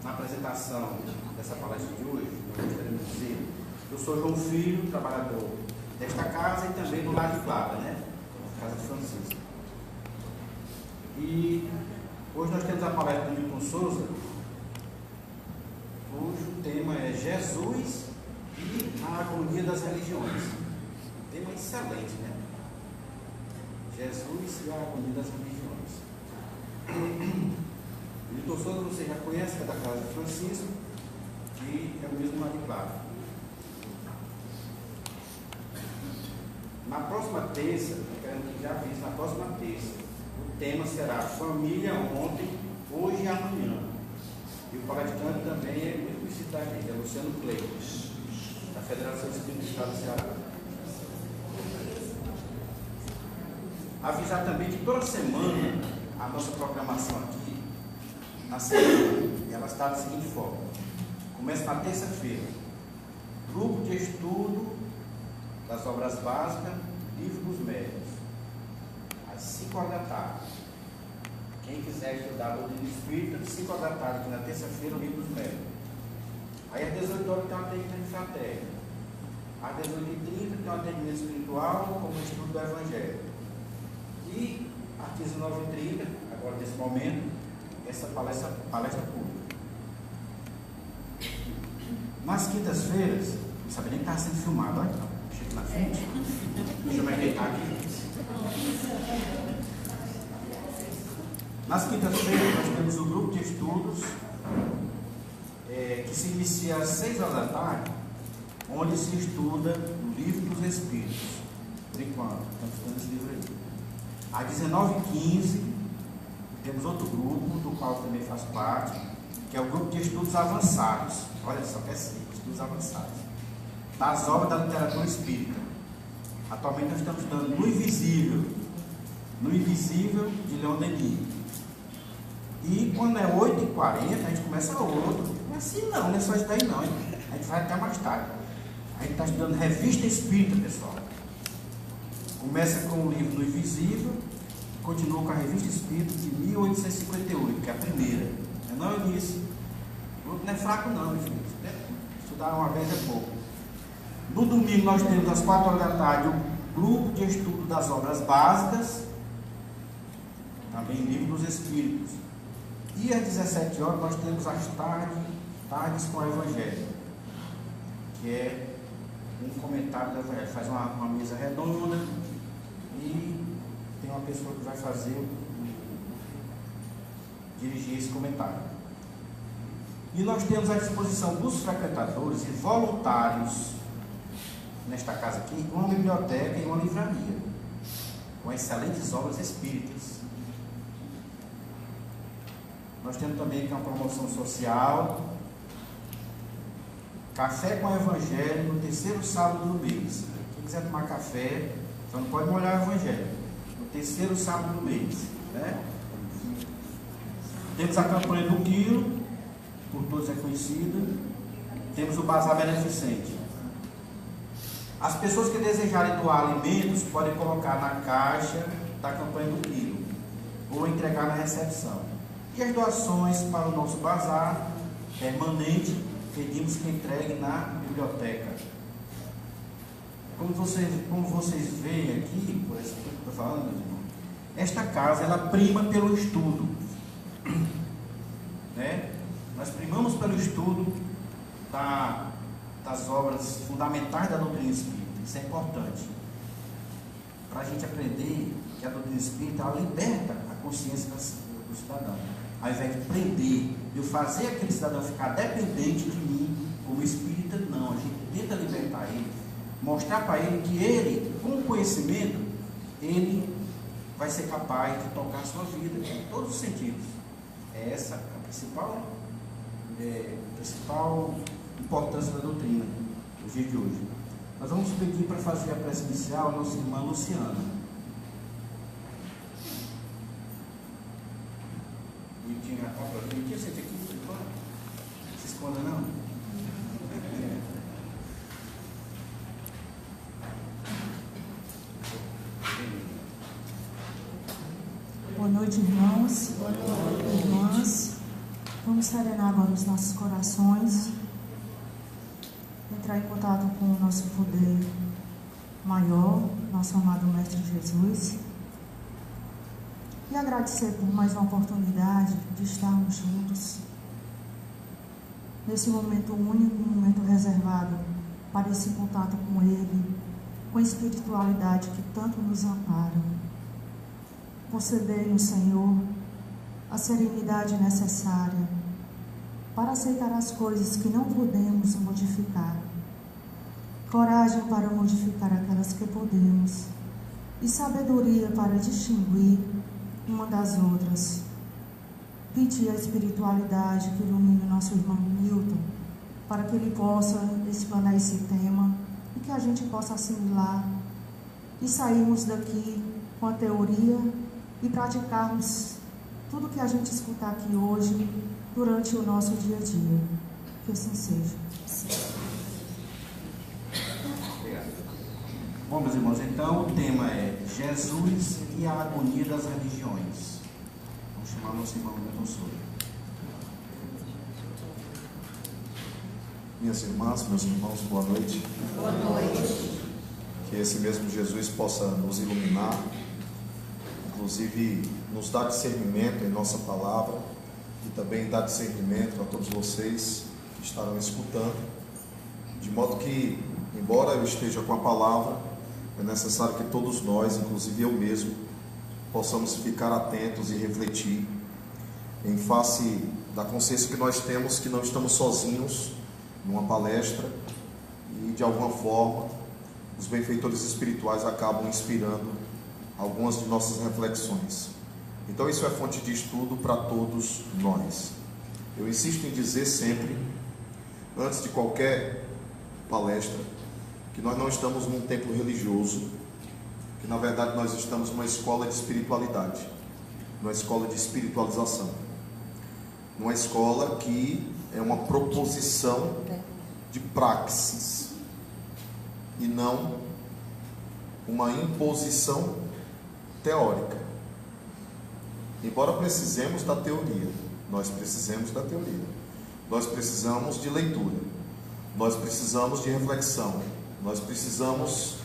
na apresentação dessa palestra de hoje, nós gostaríamos de dizer, eu sou João Filho, trabalhador desta casa e também do Lar de Plata, né? Casa de Francisco. E hoje nós temos a palestra do Milton Souza, cujo tema é Jesus e a agonia das religiões. Um tema excelente, né? Jesus e a agonia das religiões. Milton Souza você já conhece, que é da casa de Francisco, e é o mesmo Lar de Plata. Na próxima terça, eu quero que já avise, na próxima terça, o tema será Família ontem, hoje e amanhã. E o palestrante também é muito conhecido da gente, é Luciano Cleiton, da Federação Espírita do Estado do Ceará. Avisar também que toda semana a nossa programação aqui, na semana, ela está da seguinte forma. Começa na terça-feira, grupo de estudo das obras básicas, livro dos médiuns, às 5 horas da tarde. Quem quiser estudar a doutrina espírita, 5 horas da tarde, aqui na terça-feira, o livro dos médiuns. Aí às 18 horas tem um atendimento fraterno. Às 18h30 tem um atendimento espiritual, como o estudo do Evangelho. E às 19h30, agora nesse momento, essa palestra pública. Nas quintas-feiras, não sabia nem que estava sendo filmado, olha. Chega na frente. Deixa eu me ajeitar aqui. Nas quintas-feiras, nós temos o grupo de estudos que se inicia às 6 horas da tarde, onde se estuda o Livro dos Espíritos. Por enquanto, estamos estudando esse livro aí. Às 19h15, temos outro grupo, do qual também faço parte, que é o grupo de estudos avançados. Olha só, que é assim, estudos avançados. Das obras da literatura espírita. Atualmente nós estamos estudando No Invisível, de Leon Denis. E quando é 8h40, a gente começa outro. Não é assim não, não é só isso daí não. A gente vai até mais tarde. A gente está estudando Revista Espírita, pessoal. Começa com o livro No Invisível, continua com a Revista Espírita de 1858, que é a primeira. Não é o início. O outro não é fraco não, meu filho. Estudar uma vez é pouco. No domingo nós temos às 4 horas da tarde o grupo de estudo das obras básicas, também livro dos Espíritos. E às 17 horas nós temos as tardes com o Evangelho, que é um comentário do Evangelho. Faz uma mesa redonda e tem uma pessoa que vai dirigir esse comentário. E nós temos à disposição dos frequentadores e voluntários nesta casa aqui, uma biblioteca e uma livraria, com excelentes obras espíritas. Nós temos também aqui uma promoção social, café com o Evangelho no terceiro sábado do mês. Quem quiser tomar café, só não pode molhar o Evangelho, no terceiro sábado do mês, né? Temos a campanha do quilo, por todos é conhecida. Temos o Bazar Beneficente. As pessoas que desejarem doar alimentos podem colocar na caixa da campanha do quilo ou entregar na recepção. E as doações para o nosso bazar permanente, pedimos que entregue na biblioteca. Como vocês veem aqui, por isso que eu estou falando, meus irmãos, esta casa ela prima pelo estudo, né? Nós primamos pelo estudo das obras fundamentais da doutrina espírita. Isso é importante para a gente aprender que a doutrina espírita ela liberta a consciência do cidadão, ao invés de prender, de fazer aquele cidadão ficar dependente de mim como espírita. Não, a gente tenta libertar ele, mostrar para ele que ele, com o conhecimento, ele vai ser capaz de tocar a sua vida em todos os sentidos. É essa a principal importância da doutrina no dia de hoje. Nós vamos pedir para fazer a prece inicial a nossa irmã Luciana. Bonitinha, sente aqui, se esconda não. Boa noite, irmãos. Boa noite, irmãs. Vamos serenar agora os nossos corações, entrar em contato com o nosso poder maior, nosso amado Mestre Jesus, e agradecer por mais uma oportunidade de estarmos juntos nesse momento único, um momento reservado para esse contato com Ele, com a espiritualidade que tanto nos ampara. Concedei-nos, Senhor, a serenidade necessária para aceitar as coisas que não podemos modificar, coragem para modificar aquelas que podemos e sabedoria para distinguir uma das outras. Pedir a espiritualidade que ilumine o nosso irmão Milton, para que ele possa explanar esse tema e que a gente possa assimilar e sairmos daqui com a teoria e praticarmos tudo que a gente escutar aqui hoje durante o nosso dia a dia. Que assim seja. Obrigado. Bom, meus irmãos, então o tema é Jesus e a agonia das religiões. Vamos chamar nosso irmão Milton Souza. Minhas irmãs, meus irmãos, boa noite. Boa noite. Que esse mesmo Jesus possa nos iluminar, inclusive nos dar discernimento em nossa palavra e também dar discernimento a todos vocês que estarão escutando, de modo que, embora eu esteja com a palavra, é necessário que todos nós, inclusive eu mesmo, possamos ficar atentos e refletir em face da consciência que nós temos que não estamos sozinhos numa palestra e, de alguma forma, os benfeitores espirituais acabam inspirando algumas de nossas reflexões. Então isso é fonte de estudo para todos nós. Eu insisto em dizer sempre, antes de qualquer palestra, que nós não estamos num templo religioso, que na verdade nós estamos numa escola de espiritualidade, numa escola de espiritualização, numa escola que é uma proposição de praxis e não uma imposição teórica. Embora precisemos da teoria, nós precisamos da teoria, nós precisamos de leitura, nós precisamos de reflexão, nós precisamos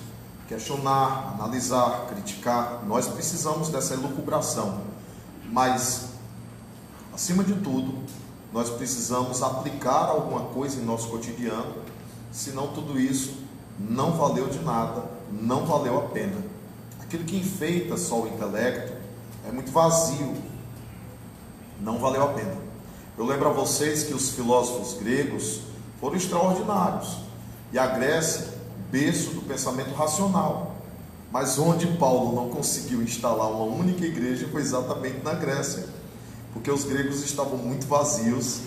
questionar, analisar, criticar, nós precisamos dessa elucubração, mas, acima de tudo, nós precisamos aplicar alguma coisa em nosso cotidiano, senão tudo isso não valeu de nada, não valeu a pena. Aquilo que enfeita só o intelecto é muito vazio, não valeu a pena. Eu lembro a vocês que os filósofos gregos foram extraordinários, e a Grécia, berço do pensamento racional, mas onde Paulo não conseguiu instalar uma única igreja foi exatamente na Grécia, porque os gregos estavam muito vazios,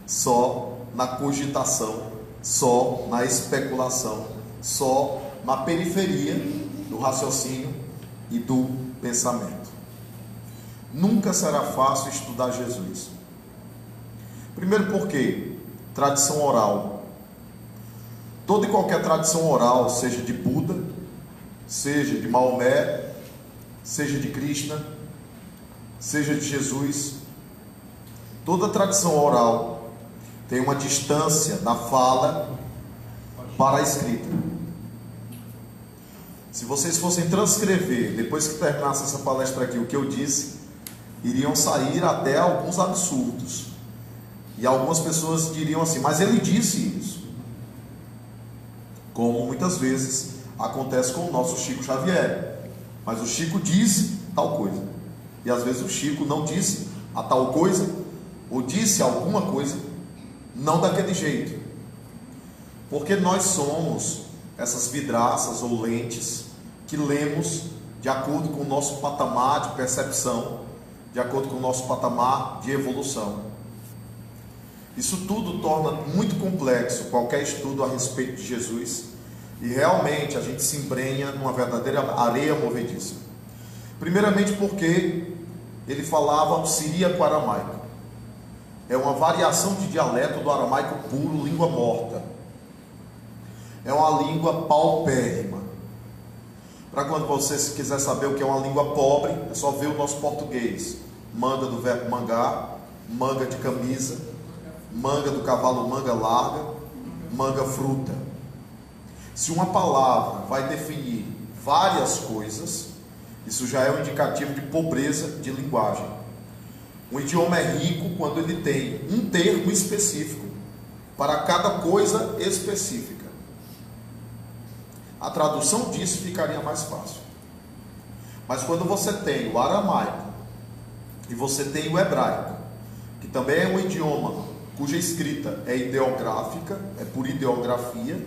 só na cogitação, só na especulação, só na periferia do raciocínio e do pensamento. Nunca será fácil estudar Jesus. Primeiro porque tradição oral. Toda e qualquer tradição oral, seja de Buda, seja de Maomé, seja de Krishna, seja de Jesus, toda tradição oral tem uma distância da fala para a escrita. Se vocês fossem transcrever, depois que terminasse essa palestra aqui, o que eu disse, iriam sair até alguns absurdos. E algumas pessoas diriam assim, mas ele disse isso. Como muitas vezes acontece com o nosso Chico Xavier. Mas o Chico disse tal coisa. E às vezes o Chico não disse a tal coisa, ou disse alguma coisa, não daquele jeito. Porque nós somos essas vidraças ou lentes que lemos de acordo com o nosso patamar de percepção, de acordo com o nosso patamar de evolução. Isso tudo torna muito complexo qualquer estudo a respeito de Jesus, e realmente a gente se embrenha numa verdadeira areia movediça. Primeiramente porque ele falava o siríaco-aramaico. É uma variação de dialeto do aramaico puro, língua morta. É uma língua paupérrima. Para quando você quiser saber o que é uma língua pobre, é só ver o nosso português. Manda do verbo mangar, manga de camisa, manga do cavalo, manga larga, manga fruta. Se uma palavra vai definir várias coisas, isso já é um indicativo de pobreza de linguagem. Um idioma é rico quando ele tem um termo específico para cada coisa específica. A tradução disso ficaria mais fácil. Mas quando você tem o aramaico e você tem o hebraico, que também é um idioma cuja escrita é ideográfica, é por ideografia,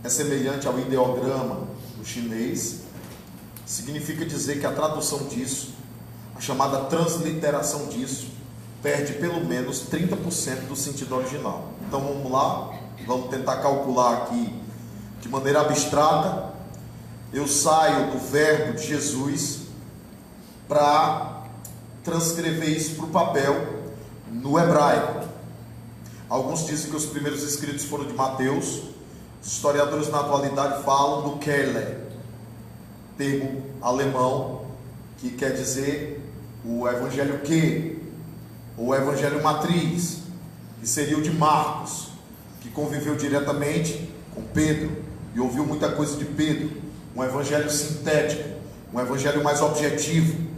é semelhante ao ideograma do chinês, significa dizer que a tradução disso, a chamada transliteração disso, perde pelo menos 30% do sentido original. Então vamos lá, vamos tentar calcular aqui de maneira abstrata. Eu saio do verbo de Jesus para transcrever isso para o papel no hebraico. Alguns dizem que os primeiros escritos foram de Mateus. Os historiadores na atualidade falam do Kelle, termo alemão que quer dizer o evangelho que, ou o evangelho matriz, que seria o de Marcos, que conviveu diretamente com Pedro e ouviu muita coisa de Pedro. Um evangelho sintético, um evangelho mais objetivo,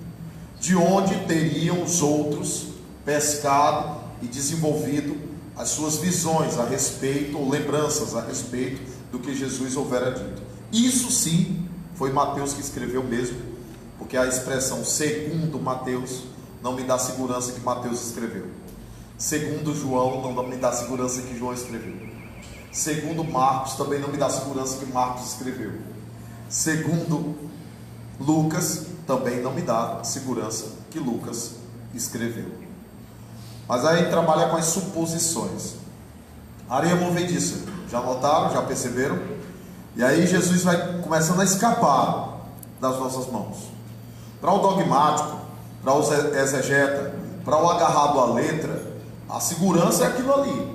de onde teriam os outros pescado e desenvolvido as suas visões a respeito, ou lembranças a respeito do que Jesus houvera dito. Isso sim foi Mateus que escreveu mesmo, porque a expressão segundo Mateus não me dá segurança que Mateus escreveu. Segundo João não me dá segurança que João escreveu. Segundo Marcos também não me dá segurança que Marcos escreveu. Segundo Lucas também não me dá segurança que Lucas escreveu. Mas aí trabalha com as suposições. Areia movediça, já notaram, já perceberam? E aí Jesus vai começando a escapar das nossas mãos. Para o dogmático, para o exegeta, para o agarrado à letra, a segurança é aquilo ali.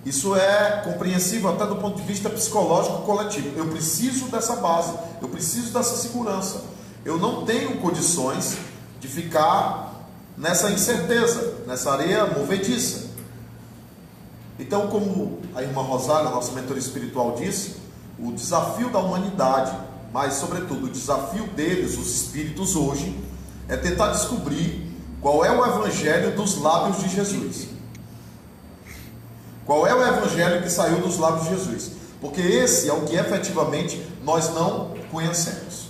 Isso é compreensível até do ponto de vista psicológico coletivo. Eu preciso dessa base, eu preciso dessa segurança. Eu não tenho condições de ficar nessa incerteza, nessa areia movediça. Então, como a irmã Rosália, nossa mentora espiritual, disse, o desafio da humanidade, mas sobretudo o desafio deles, os espíritos hoje, é tentar descobrir qual é o evangelho dos lábios de Jesus. Qual é o evangelho que saiu dos lábios de Jesus? Porque esse é o que efetivamente nós não conhecemos.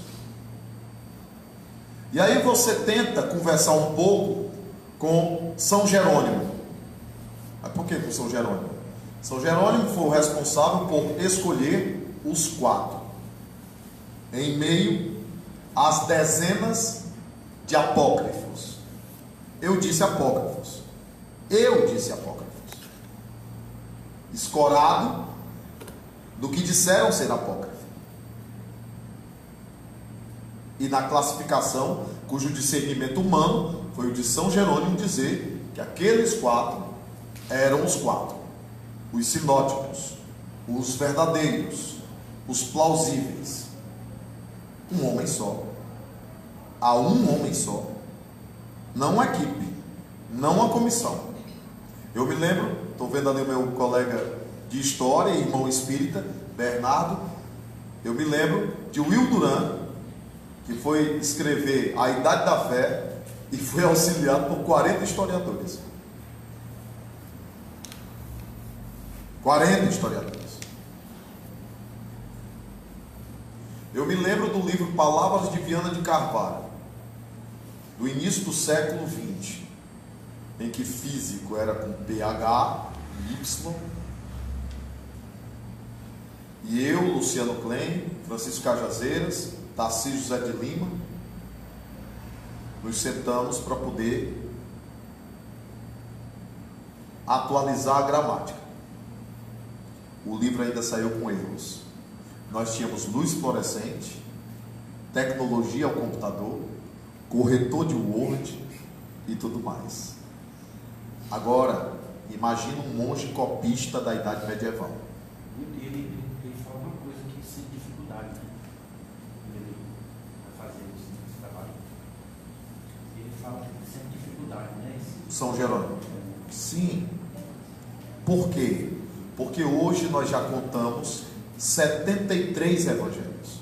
E aí você tenta conversar um pouco com São Jerônimo. Mas por que com São Jerônimo? São Jerônimo foi o responsável por escolher os 4, em meio às dezenas de apócrifos. Eu disse apócrifos. Escorado do que disseram ser apócrifo. E na classificação, cujo discernimento humano foi o de São Jerônimo dizer que aqueles 4 eram os 4, os sinóticos, os verdadeiros, os plausíveis. Um homem só. Há um homem só. Não uma equipe, não uma comissão. Eu me lembro, estou vendo ali o meu colega de história e irmão espírita, Bernardo. Eu me lembro de Will Durant, que foi escrever A Idade da Fé e foi auxiliado por 40 historiadores. 40 historiadores. Eu me lembro do livro Palavras de Viana de Carvalho, do início do século XX, em que físico era com PH, Y, e eu, Luciano Klein, Francisco Cajazeiras, Tarcísio José de Lima, nos sentamos para poder atualizar a gramática. O livro ainda saiu com erros. Nós tínhamos luz fluorescente, tecnologia ao computador, corretor de Word e tudo mais. Agora, imagina um monge copista da Idade Medieval. Ele fala uma coisa que sem dificuldade, né? Ele vai fazer esse trabalho. Ele fala que sem dificuldade cidade, né? São Jerônimo. Sim. Por quê? Porque hoje nós já contamos 73 evangelhos.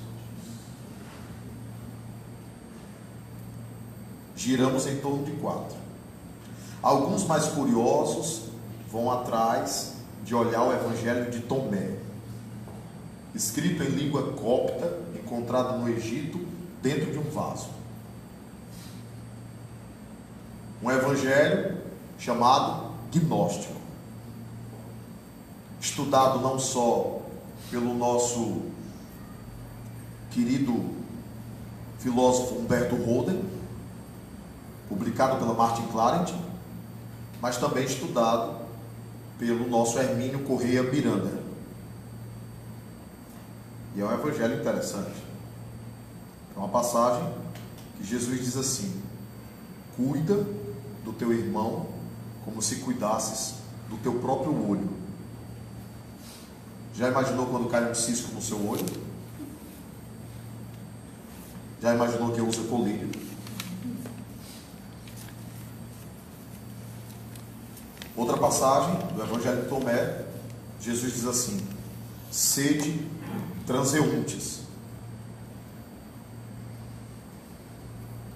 Giramos em torno de 4. Alguns mais curiosos vão atrás de olhar o evangelho de Tomé, escrito em língua copta, encontrado no Egito, dentro de um vaso. Um evangelho chamado gnóstico, estudado não só pelo nosso querido filósofo Humberto Roden, publicado pela Martin Clarent, mas também estudado pelo nosso Hermínio Correia Miranda. E é um evangelho interessante. É uma passagem que Jesus diz assim: cuida do teu irmão como se cuidasses do teu próprio olho. Já imaginou quando cai um cisco no seu olho? Já imaginou que usa colírio? Outra passagem do Evangelho de Tomé, Jesus diz assim: sede transeuntes.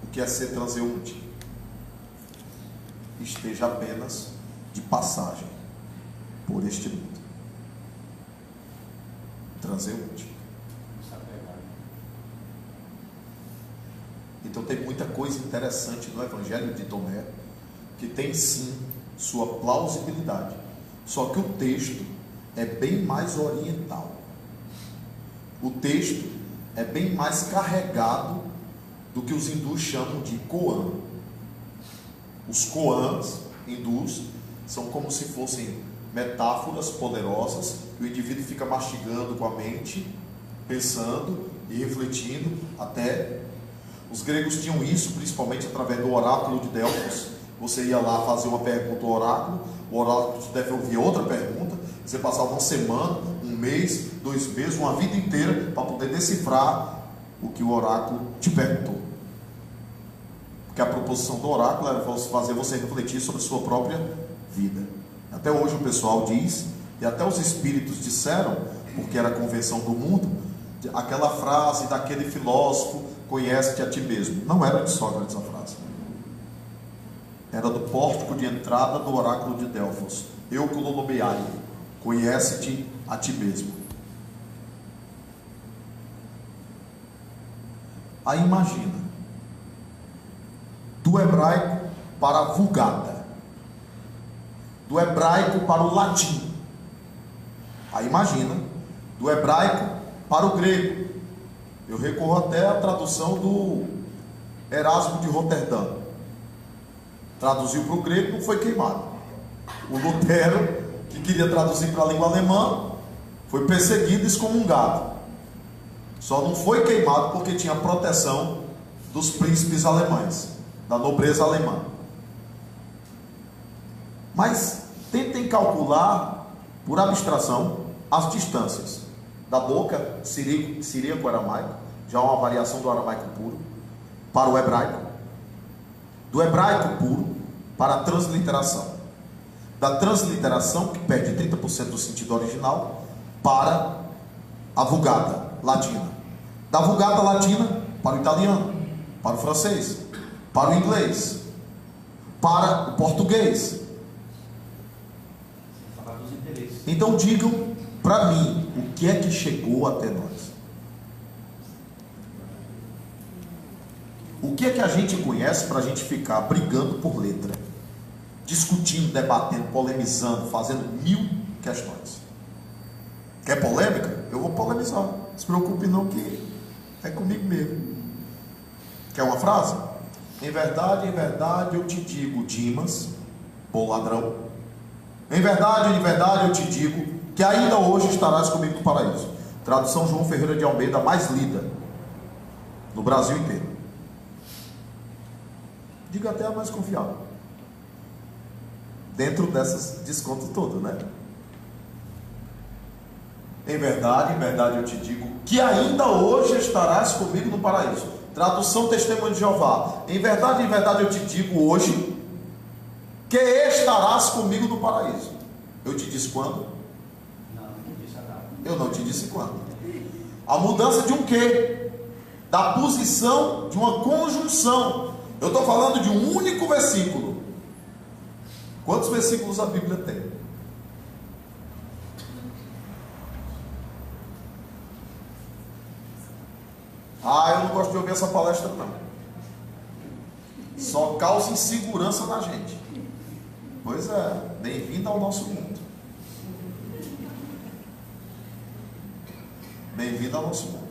O que é ser transeunte? Esteja apenas de passagem por este mundo. Transeunte. Então tem muita coisa interessante no Evangelho de Tomé, que tem sim sua plausibilidade, só que o texto é bem mais oriental. O texto é bem mais carregado do que os hindus chamam de koan. Os koans hindus são como se fossem metáforas poderosas, e o indivíduo fica mastigando com a mente, pensando e refletindo até. Os gregos tinham isso principalmente através do oráculo de Delfos. Você ia lá fazer uma pergunta ao oráculo, o oráculo te devolvia outra pergunta, você passava uma semana, um mês, 2 meses, uma vida inteira para poder decifrar o que o oráculo te perguntou. Porque a proposição do oráculo era fazer você refletir sobre a sua própria vida. Até hoje o pessoal diz, e até os espíritos disseram, porque era a convenção do mundo, aquela frase daquele filósofo: conhece-te a ti mesmo. Não era de Sócrates a frase. Era do pórtico de entrada do oráculo de Delfos. Eucolonomeai, conhece-te a ti mesmo. Aí imagina, do hebraico para a Vulgata, do hebraico para o latim. Aí imagina, do hebraico para o grego. Eu recorro até à tradução do Erasmo de Roterdã. Traduziu para o grego, não foi queimado. O Lutero, que queria traduzir para a língua alemã, foi perseguido e excomungado. Só não foi queimado porque tinha proteção dos príncipes alemães, da nobreza alemã. Mas tentem calcular, por abstração, as distâncias da boca siríaco-aramaico, já uma variação do aramaico puro, para o hebraico, do hebraico puro para a transliteração, da transliteração, que perde 30% do sentido original, para a Vulgata latina, da Vulgata latina para o italiano, para o francês, para o inglês, para o português. Então digam para mim, o que é que chegou até nós? O que é que a gente conhece para a gente ficar brigando por letra, discutindo, debatendo, polemizando, fazendo 1000 questões? Quer polêmica? Eu vou polemizar. Não se preocupe não, que é comigo mesmo. Quer uma frase? Em verdade eu te digo, Dimas, bom ladrão. Em verdade eu te digo que ainda hoje estarás comigo no paraíso. Tradução João Ferreira de Almeida, mais lida no Brasil inteiro. Diga até a mais confiável. Dentro dessas descontos todos, né? Em verdade eu te digo que ainda hoje estarás comigo no paraíso. Tradução Testemunho de Jeová. Em verdade eu te digo hoje, que estarás comigo no paraíso. Eu te disse quando? Não disse a data. Eu não te disse quando. A mudança de um quê? Da posição de uma conjunção. Eu estou falando de um único versículo. Quantos versículos a Bíblia tem? Eu não gosto de ouvir essa palestra não. Só causa insegurança na gente. Pois é, bem-vindo ao nosso mundo. Bem-vindo ao nosso mundo.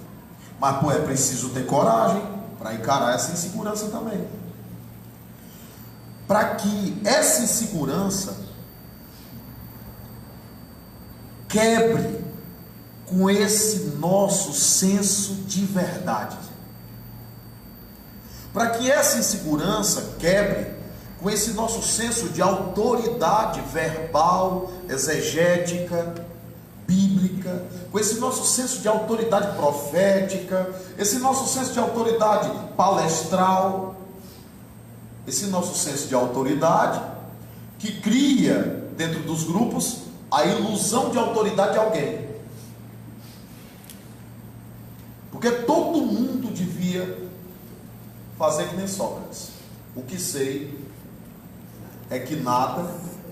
Mas é preciso ter coragem para encarar essa insegurança também. Para que essa insegurança quebre com esse nosso senso de verdade. Para que essa insegurança quebre com esse nosso senso de autoridade verbal, exegética, bíblica, com esse nosso senso de autoridade profética, esse nosso senso de autoridade palestral, esse nosso senso de autoridade que cria dentro dos grupos a ilusão de autoridade de alguém. Porque todo mundo devia fazer que nem Sócrates. O que sei é que nada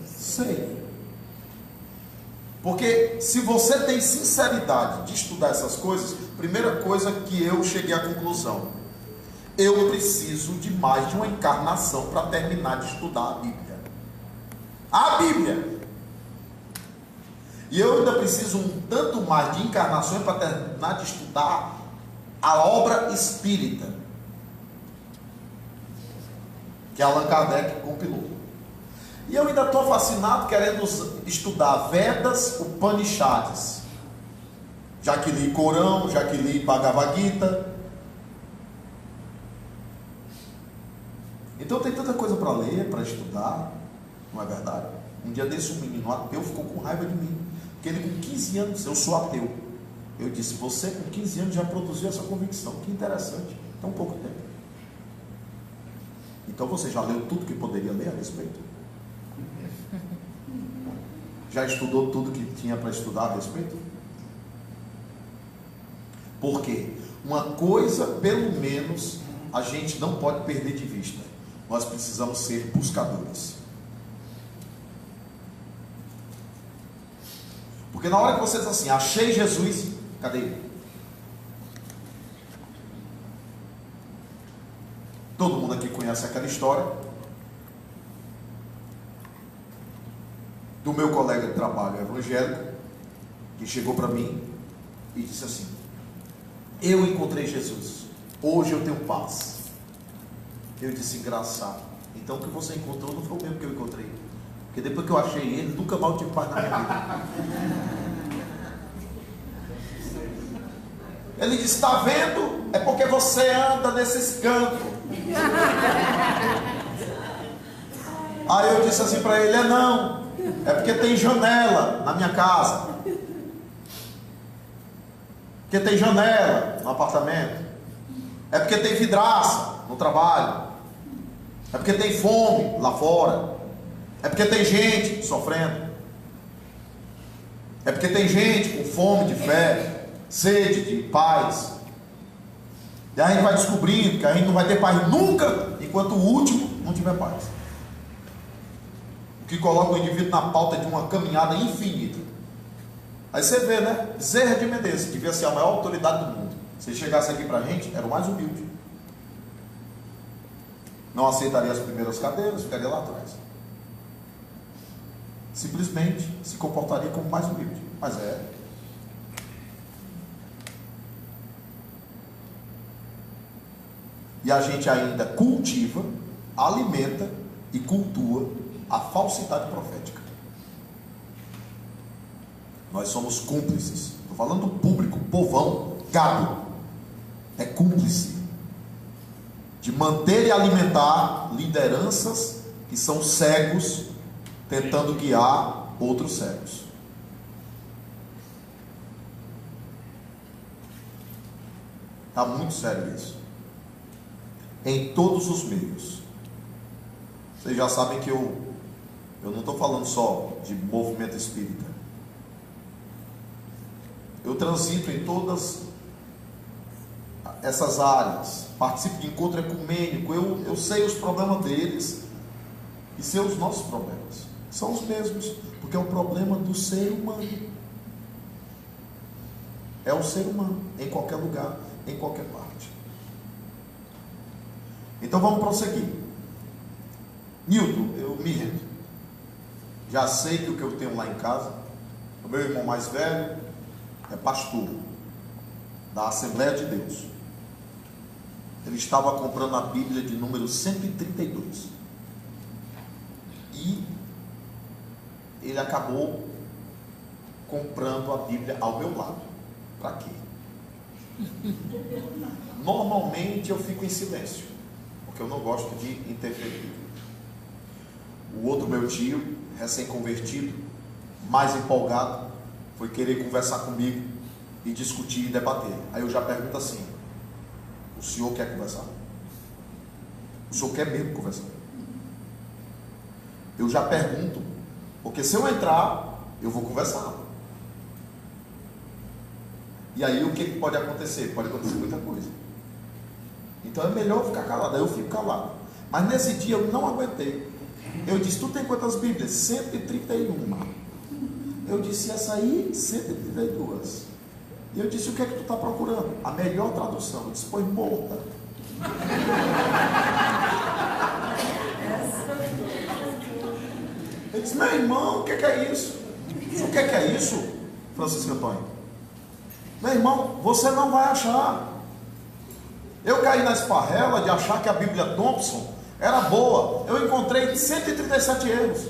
sei. Porque se você tem sinceridade de estudar essas coisas, primeira coisa que eu cheguei à conclusão: eu preciso de mais de uma encarnação para terminar de estudar a Bíblia. A Bíblia! E eu ainda preciso um tanto mais de encarnações para terminar de estudar a obra espírita que Allan Kardec compilou. E eu ainda estou fascinado querendo estudar Vedas, Upanishads. Já que li Corão, já que li Bhagavad Gita. Então tem tanta coisa para ler, para estudar, não é verdade? Um dia desse um menino ateu ficou com raiva de mim, porque ele com 15 anos, eu sou ateu. Eu disse: você com 15 anos já produziu essa convicção, que interessante, tão pouco tempo. Então você já leu tudo que poderia ler a respeito? Já estudou tudo que tinha para estudar a respeito? Porque uma coisa, pelo menos, a gente não pode perder de vista: nós precisamos ser buscadores. Porque na hora que você diz assim: achei Jesus, cadê ele? Todo mundo aqui conhece aquela história do meu colega de trabalho evangélico, que chegou para mim e disse assim: eu encontrei Jesus, hoje eu tenho paz. Eu disse: engraçado, então o que você encontrou não foi o mesmo que eu encontrei, porque depois que eu achei ele, nunca mais eu tive paz na minha vida. Ele disse: está vendo? É porque você anda nesses campos. Aí eu disse assim para ele: não, é porque tem janela na minha casa, porque tem janela no apartamento, é porque tem vidraça no trabalho, é porque tem fome lá fora, é porque tem gente sofrendo, é porque tem gente com fome de fé, sede de paz. E a gente vai descobrindo que a gente não vai ter paz nunca enquanto o último não tiver paz. O que coloca o indivíduo na pauta de uma caminhada infinita. Aí você vê, né? Bezerra de Menezes, que devia ser a maior autoridade do mundo. Se ele chegasse aqui pra gente, era o mais humilde. Não aceitaria as primeiras cadeiras, ficaria lá atrás. Simplesmente se comportaria como mais humilde. Mas é. E a gente ainda cultiva, alimenta e cultua a falsidade profética. Nós somos cúmplices. Estou falando do público, povão, gado. É cúmplice de manter e alimentar lideranças que são cegos, tentando guiar outros cegos. Está muito sério isso. Em todos os meios. Vocês já sabem que eu Eu não estou falando só de movimento espírita. Eu transito em todas essas áreas, participo de encontro ecumênico, eu sei os problemas deles e sei os nossos problemas. São os mesmos, porque é o problema do ser humano. É o ser humano, em qualquer lugar, em qualquer parte. Então vamos prosseguir. Nilton, eu me rendo. Já sei que o que eu tenho lá em casa, o meu irmão mais velho é pastor da Assembleia de Deus. Ele estava comprando a Bíblia de número 132. E ele acabou comprando a Bíblia ao meu lado. Para quê? Normalmente eu fico em silêncio, porque eu não gosto de interferir. O outro meu tio, recém-convertido, mais empolgado, foi querer conversar comigo e discutir e debater. Aí eu já pergunto assim: o senhor quer conversar? O senhor quer mesmo conversar? Eu já pergunto, porque se eu entrar, eu vou conversar. E aí o que pode acontecer? Pode acontecer muita coisa. Então é melhor eu ficar calado. Aí eu fico calado. Mas nesse dia eu não aguentei. Eu disse: tu tem quantas Bíblias? 131. Eu disse: essa aí, 132. E eu disse: o que é que tu está procurando? A melhor tradução. Eu disse: pois morta. Ele disse: meu irmão, o que é isso? O que é isso, Francisco Antônio? Meu irmão, você não vai achar. Eu caí na esparrela de achar que a Bíblia Thompson era boa. Eu encontrei 137 erros.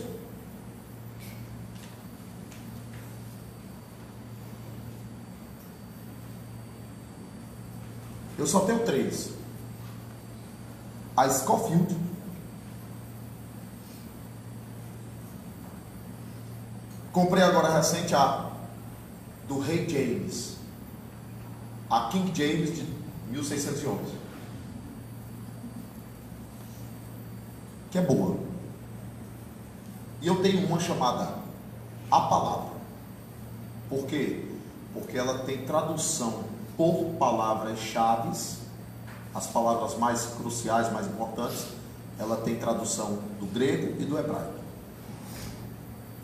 Eu só tenho 3. A Scofield, comprei agora recente a do Rei James, a King James de 1611, que é boa. E eu tenho uma chamada A Palavra. Por quê? Porque ela tem tradução por palavras-chave, as palavras mais cruciais, mais importantes. Ela tem tradução do grego e do hebraico.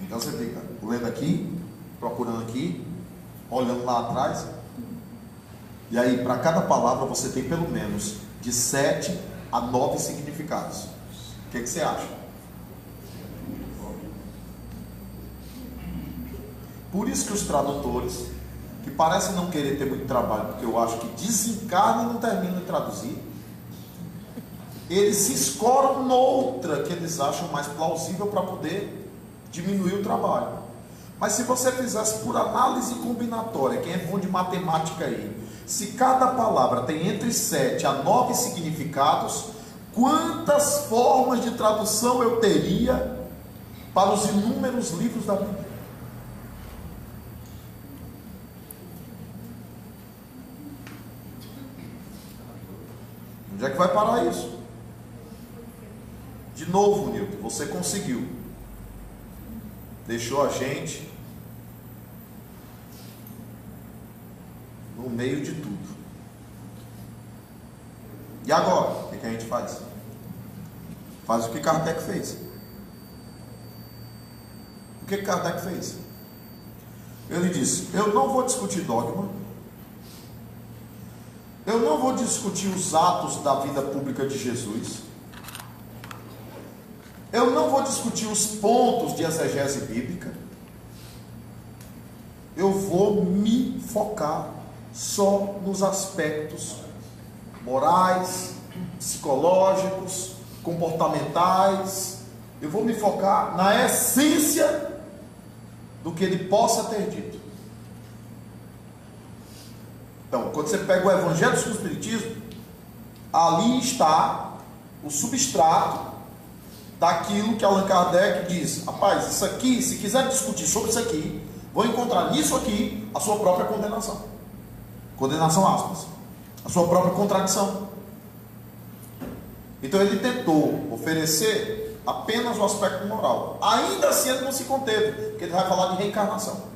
Então você fica lendo aqui, procurando aqui, olhando lá atrás. E aí, para cada palavra, você tem pelo menos de 7 a 9 significados. O que você acha? Por isso que os tradutores, que parecem não querer ter muito trabalho, porque eu acho que desencarnam e não terminam de traduzir, eles se escoram noutra que eles acham mais plausível para poder diminuir o trabalho. Mas se você fizesse por análise combinatória, quem é bom de matemática aí, se cada palavra tem entre 7 a 9 significados, quantas formas de tradução eu teria para os inúmeros livros da Bíblia? Onde é que vai parar isso? De novo, Nilton, você conseguiu. Deixou a gente no meio de tudo. E agora? O que a gente faz? Faz o que Kardec fez. O que Kardec fez? Ele disse: eu não vou discutir dogma, eu não vou discutir os atos da vida pública de Jesus, eu não vou discutir os pontos de exegese bíblica, eu vou me focar só nos aspectos morais, psicológicos, comportamentais. Eu vou me focar na essência do que ele possa ter dito. Então, quando você pega o Evangelho do Espiritismo, ali está o substrato daquilo que Allan Kardec diz: rapaz, isso aqui, se quiser discutir sobre isso aqui, vou encontrar nisso aqui a sua própria condenação. Condenação, aspas. A sua própria contradição. Então ele tentou oferecer apenas o aspecto moral. Ainda assim ele não se conteve, porque ele vai falar de reencarnação.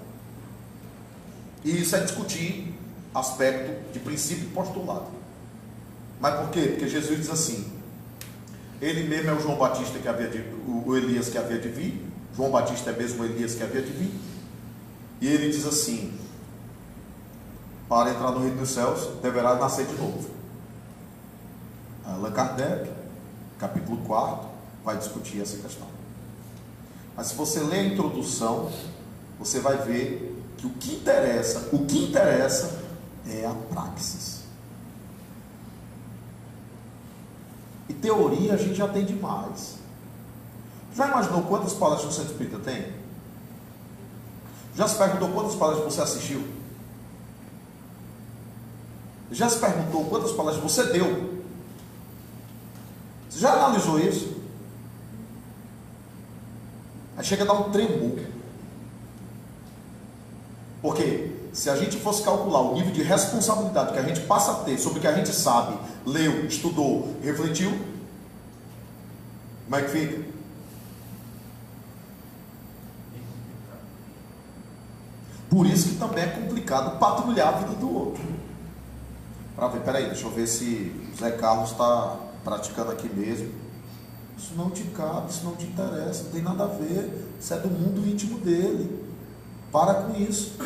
E isso é discutir aspecto de princípio e postulado. Mas por quê? Porque Jesus diz assim, ele mesmo é o João Batista que havia de, o Elias que havia de vir, João Batista é mesmo o Elias que havia de vir, e ele diz assim, para entrar no reino dos céus, deverá nascer de novo. Allan Kardec, capítulo 4, vai discutir essa questão. Mas se você ler a introdução, você vai ver que o que interessa é a praxis. E teoria a gente já tem demais. Já imaginou quantas palestras o Centro Espírita tem? Já se perguntou quantas palestras você assistiu? Já se perguntou quantas palestras você deu? Você já analisou isso? Aí chega a dar um tremor. Porque se a gente fosse calcular o nível de responsabilidade que a gente passa a ter sobre o que a gente sabe, leu, estudou, refletiu, como é que fica? Por isso que também é complicado patrulhar a vida do outro. Para ver, peraí, deixa eu ver se o Zé Carlos está praticando aqui mesmo. Isso não te cabe, isso não te interessa, não tem nada a ver. Isso é do mundo íntimo dele. Para com isso.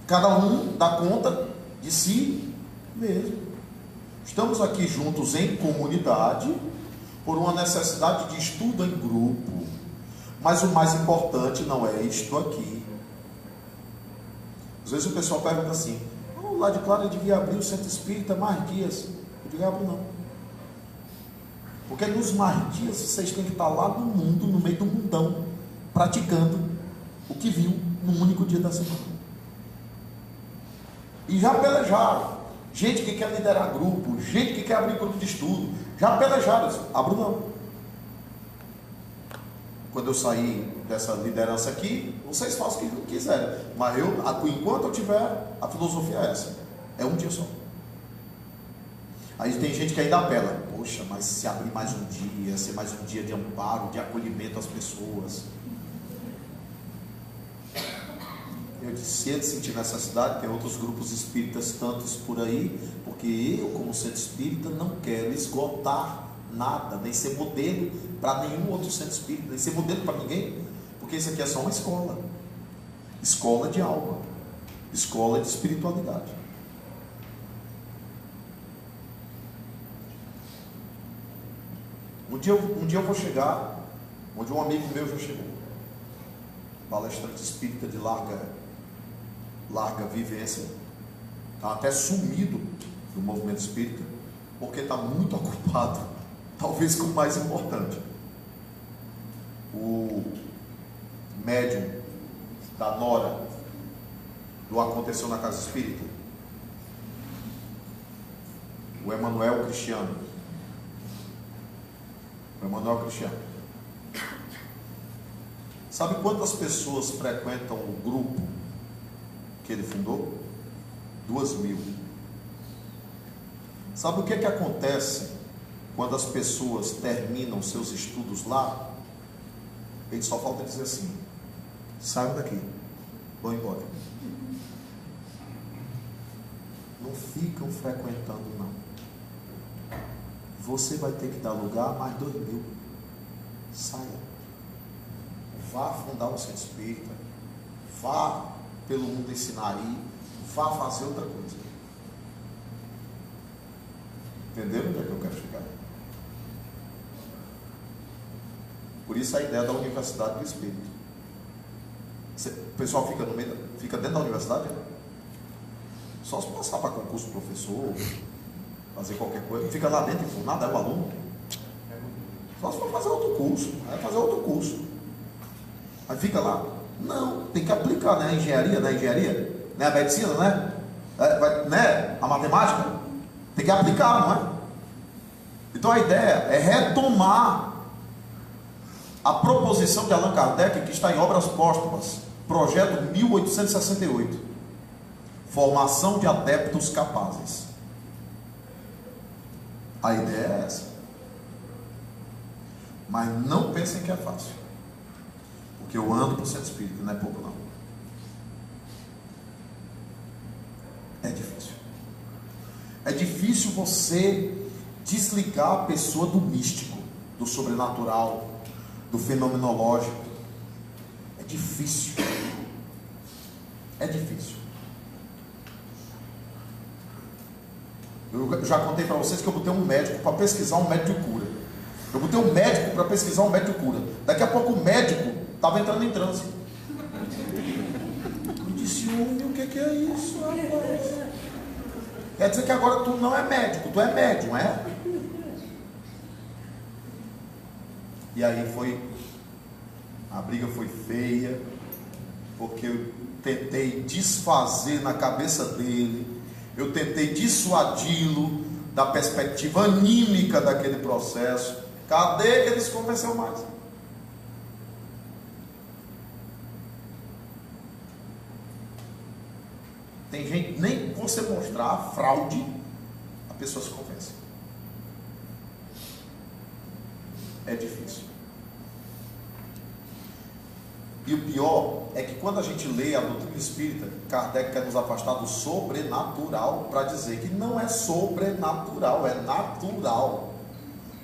Cada um dá conta de si mesmo. Estamos aqui juntos em comunidade por uma necessidade de estudo em grupo. Mas o mais importante não é isto aqui. Às vezes o pessoal pergunta assim, lá de Clara devia abrir o Centro Espírita mais dias. Eu digo, abro não. Porque nos mais dias vocês têm que estar lá no mundo, no meio do mundão, praticando o que viu num único dia da semana. E já pelejaram. Gente que quer liderar grupo, gente que quer abrir grupo de estudo, já pelejaram. Abro não. Quando eu sair dessa liderança aqui, vocês façam o que quiserem. Mas eu, enquanto eu tiver, a filosofia é essa. É um dia só. Aí tem gente que ainda apela. Poxa, mas se abrir mais um dia, ser mais um dia de amparo, de acolhimento às pessoas. Eu disse, se ele sentir necessidade, tem outros grupos espíritas tantos por aí, porque eu, como centro espírita, não quero esgotar nada, nem ser modelo para nenhum outro centro espírita, nem ser modelo para ninguém, porque isso aqui é só uma escola. Escola de alma, escola de espiritualidade. Um dia eu vou chegar onde um amigo meu já chegou, palestrante espírita de larga vivência, está até sumido do movimento espírita, porque está muito ocupado, talvez com o mais importante. O médium da Nora, do Aconteceu na Casa Espírita, o Emanuel Cristiano. Sabe quantas pessoas frequentam o grupo que ele fundou? 2.000. Sabe o que acontece quando as pessoas terminam seus estudos lá? Ele só falta dizer assim: saiam daqui, vão embora. Não ficam frequentando não. Você vai ter que dar lugar a mais 2.000. Saia. Vá fundar o centro espírita. Vá pelo mundo ensinar aí. Vá fazer outra coisa. Entenderam onde é que eu quero chegar? Por isso a ideia da Universidade do Espírito. O pessoal fica dentro da universidade, né? Só se passar para concurso de professor, fazer qualquer coisa, fica lá dentro e nada é o aluno. Só se for fazer outro curso, vai fazer outro curso. Aí fica lá. Não, tem que aplicar, né? A engenharia, né? A medicina, né? A matemática. Tem que aplicar, não é? Então a ideia é retomar a proposição de Allan Kardec, que está em Obras Póstumas, projeto 1868, formação de adeptos capazes. A ideia é essa. Mas não pensem que é fácil. Porque eu ando por centro espírita, não é pouco não. É difícil. É difícil você desligar a pessoa do místico, do sobrenatural, do fenomenológico. É difícil. É difícil. Eu já contei para vocês que eu botei um médico para pesquisar um médico de cura. Eu botei um médico para pesquisar um médico de cura. Daqui a pouco o médico estava entrando em transe. Eu disse, homem, o que é isso, rapaz? Quer dizer que agora tu não é médico, tu é médium, é? E aí a briga foi feia, porque eu tentei desfazer na cabeça dele, eu tentei dissuadi-lo da perspectiva anímica daquele processo. Cadê que ele se convenceu mais? Tem gente, nem você mostrar a fraude, a pessoa se convence. É difícil. E o pior é que quando a gente lê a doutrina espírita, Kardec quer nos afastar do sobrenatural para dizer que não é sobrenatural, é natural.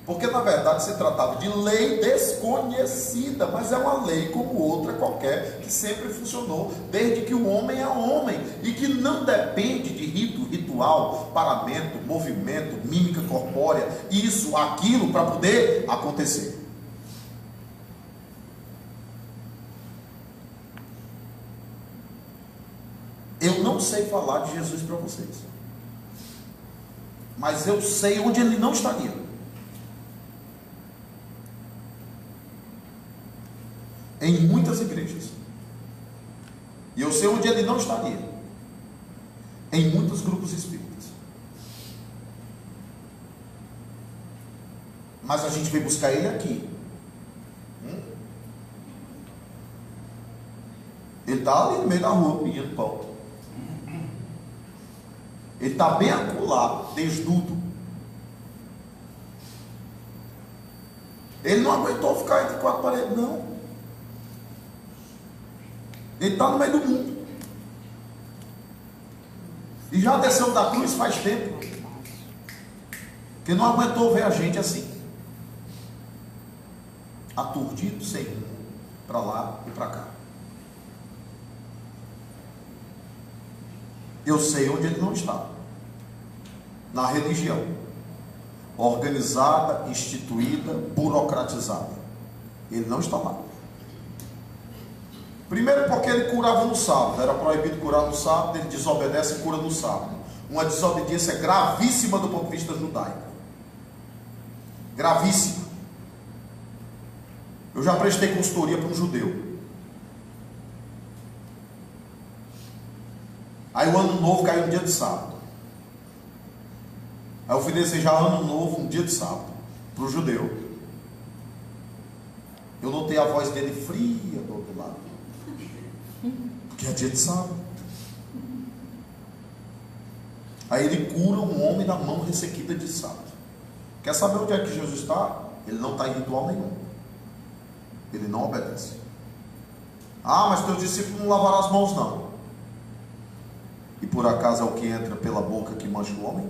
Porque na verdade se tratava de lei desconhecida, mas é uma lei como outra qualquer, que sempre funcionou, desde que o homem é homem, e que não depende de rito, ritual, paramento, movimento, mímica corpórea, isso, aquilo, para poder acontecer. Eu não sei falar de Jesus para vocês, mas eu sei onde ele não estaria. Em muitas igrejas. E eu sei onde ele não estaria. Em muitos grupos espíritas. Mas a gente veio buscar ele aqui. Ele está ali no meio da rua pedindo pão. Ele está bem acolá, desnudo. Ele não aguentou ficar entre quatro paredes, não. Ele está no meio do mundo. E já desceu da cruz faz tempo. Que não aguentou ver a gente assim. Aturdido, sem rumo, para lá e para cá. Eu sei onde ele não está. Na religião. Organizada, instituída, burocratizada. Ele não está lá. Primeiro porque ele curava no sábado, era proibido curar no sábado, ele desobedece e cura no sábado. Uma desobediência gravíssima do ponto de vista judaico. Gravíssima. Eu já prestei consultoria para um judeu. Aí o ano novo caiu no dia de sábado. Aí eu fui desejar ano novo um dia de sábado para o judeu. Eu notei a voz dele fria do outro lado. Porque é dia de sábado. Aí ele cura um homem da mão ressequida de sábado. Quer saber onde é que Jesus está? Ele não está em ritual nenhum. Ele não obedece. Ah, mas teu discípulo não lavará as mãos, não. E por acaso é o que entra pela boca que mancha o homem?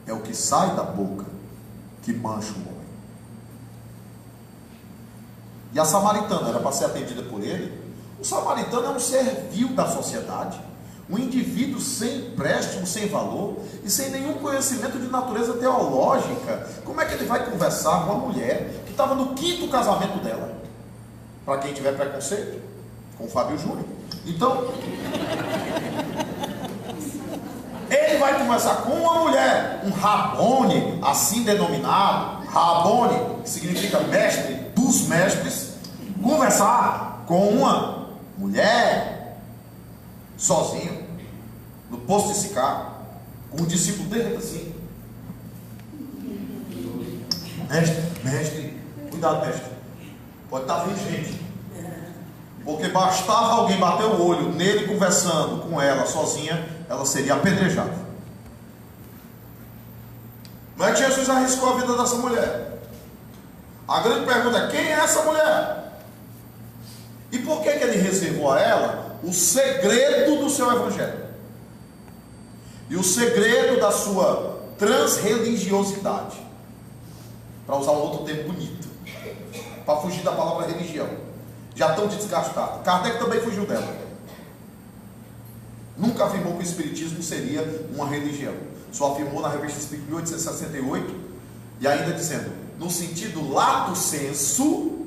É o que sai da boca que mancha o homem. E a samaritana era para ser atendida por ele. O samaritano é um ser vil da sociedade, um indivíduo sem empréstimo, sem valor e sem nenhum conhecimento de natureza teológica. Como é que ele vai conversar com uma mulher que estava no 5º casamento dela? Para quem tiver preconceito, com o Fábio Júnior. Então, ele vai conversar com uma mulher, um Rabone, assim denominado, Rabone, que significa mestre dos mestres, conversar com uma mulher, sozinho, no posto de Sicá, com um discípulo dele assim. Mestre, cuidado, mestre. Pode estar vindo gente. Porque bastava alguém bater o olho nele conversando com ela sozinha, ela seria apedrejada. Não é que Jesus arriscou a vida dessa mulher. A grande pergunta é: quem é essa mulher? E por que ele reservou a ela o segredo do seu evangelho? E o segredo da sua transreligiosidade? Para usar um outro termo bonito, para fugir da palavra religião. Já estão desgastados. Kardec também fugiu dela. Nunca afirmou que o Espiritismo seria uma religião. Só afirmou na Revista Espírita de 1868, e ainda dizendo, no sentido lato sensu.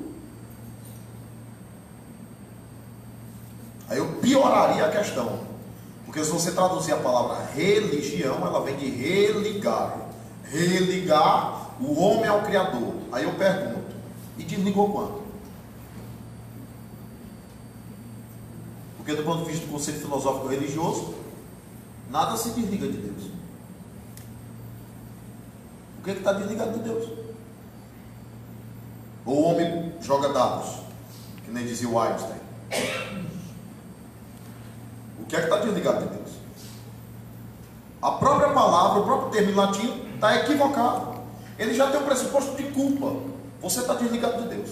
Aí eu pioraria a questão, porque se você traduzir a palavra religião, ela vem de religar. Religar o homem ao Criador. Aí eu pergunto, e desligou quando? Porque do ponto de vista do conceito filosófico religioso, nada se desliga de Deus. O que está desligado de Deus? Ou o homem joga dados, que nem dizia o Einstein. O que é que está desligado de Deus? A própria palavra, o próprio termo em latim está equivocado. Ele já tem um pressuposto de culpa. Você está desligado de Deus.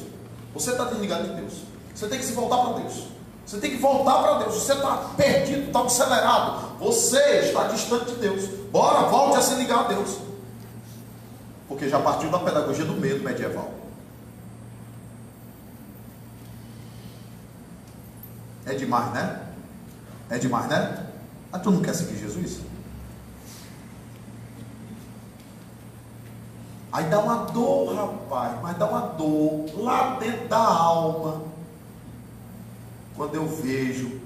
Você está desligado de Deus. Você tem que se voltar para Deus. Você tem que voltar para Deus. Você está perdido, está acelerado. Você está distante de Deus. Bora, volte a se ligar a Deus. Porque já partiu da pedagogia do medo medieval. É demais, né? É demais, né? Mas tu não quer seguir Jesus? Aí dá uma dor, rapaz, mas dá uma dor lá dentro da alma, quando eu vejo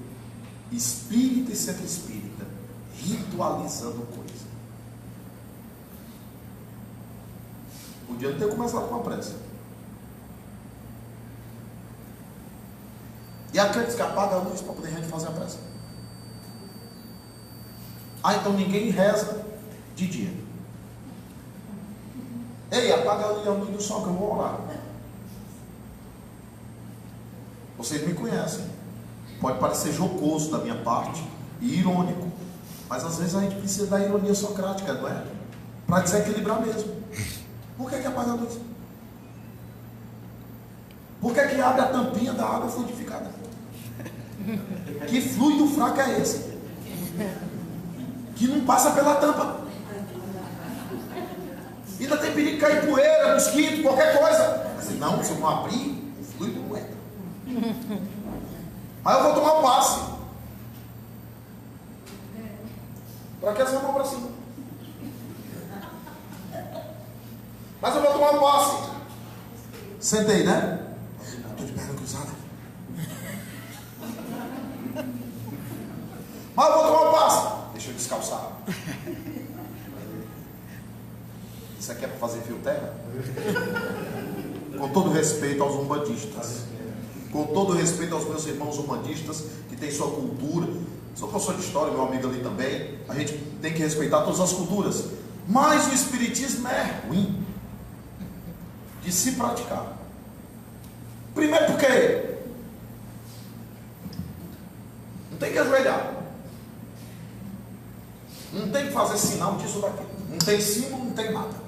espírita e centro espírita ritualizando coisa. Podia não ter começado com a pressa. E a crente que apaga a luz para poder a gente fazer a pressa. Ah, então ninguém reza de dia. Ei, apaga a luz do sol que eu vou orar. Vocês me conhecem. Pode parecer jocoso da minha parte e irônico, mas às vezes a gente precisa da ironia socrática, não é? Para desequilibrar mesmo. Por que apaga a luz? Por que abre a tampinha da água fluidificada? Que fluido fraco é esse? Que não passa pela tampa. Ainda tem perigo de cair poeira, mosquito, qualquer coisa. Mas não, se eu não abrir, o fluido não entra. Mas eu vou tomar um passe. Para que essa mão para cima? Mas eu vou tomar um passe. Sentei, né? Estou de perna cruzada. Mas eu vou tomar um passe. Deixa eu descalçar. Isso aqui é para fazer fio terra? Com todo respeito aos umbandistas, com todo respeito aos meus irmãos umbandistas que têm sua cultura. Sou professor de história, meu amigo ali também. A gente tem que respeitar todas as culturas. Mas o espiritismo é ruim de se praticar. Primeiro porque não tem que ajoelhar, não tem que fazer sinal disso ou daquilo, não tem símbolo, não tem nada.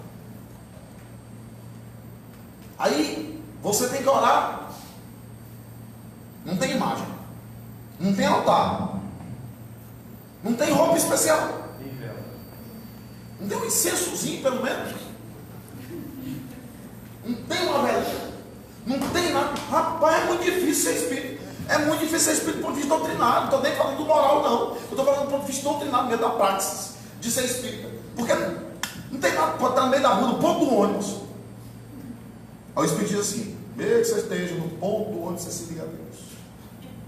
Aí você tem que orar. Não tem imagem, não tem altar, não tem roupa especial, não tem um incensozinho pelo menos, não tem uma velhinha, não tem nada. Rapaz, é muito difícil ser espírito. É muito difícil ser espírito do ponto de vista doutrinário. Não estou nem falando do moral, não. Eu estou falando do ponto de vista doutrinário mesmo, da praxis de ser espírita. Porque não tem nada, pode estar no meio da rua, no ponto do ônibus. Aí o espírito diz assim: mesmo que você esteja no ponto do ônibus, você se liga a Deus.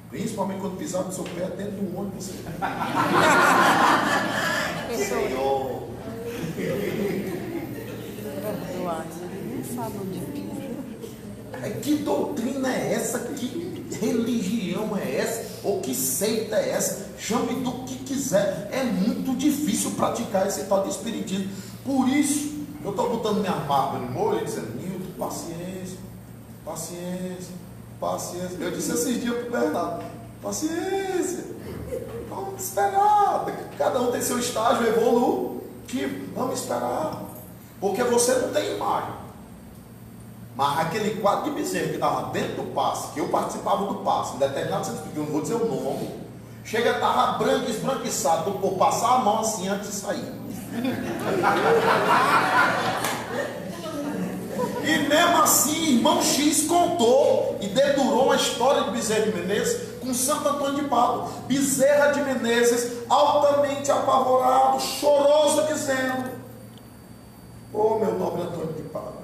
Principalmente quando pisar no seu pé dentro do ônibus, você Senhor. Que doutrina é essa? Que religião é essa? Ou que seita é essa? Chame do que quiser. É muito difícil praticar esse tal de espiritismo. Por isso, eu estou botando minha barba no molho e dizendo: Nilton, paciência, paciência, paciência. Eu disse esses dias para o Bernardo: paciência, vamos esperar. Cada um tem seu estágio evolutivo. Vamos esperar. Porque você não tem imagem. Mas aquele quadro de bezerro que estava dentro do passe, que eu participava do passe, em determinado centro espírita, eu não vou dizer o nome, chega, estava branco, esbranquiçado, por passar a mão assim antes de sair. E mesmo assim, irmão X contou e dedurou a história de Bezerra de Menezes com Santo Antônio de Pádua. Bezerra de Menezes, altamente apavorado, choroso, dizendo: "Oh, meu nobre Antônio de Pádua,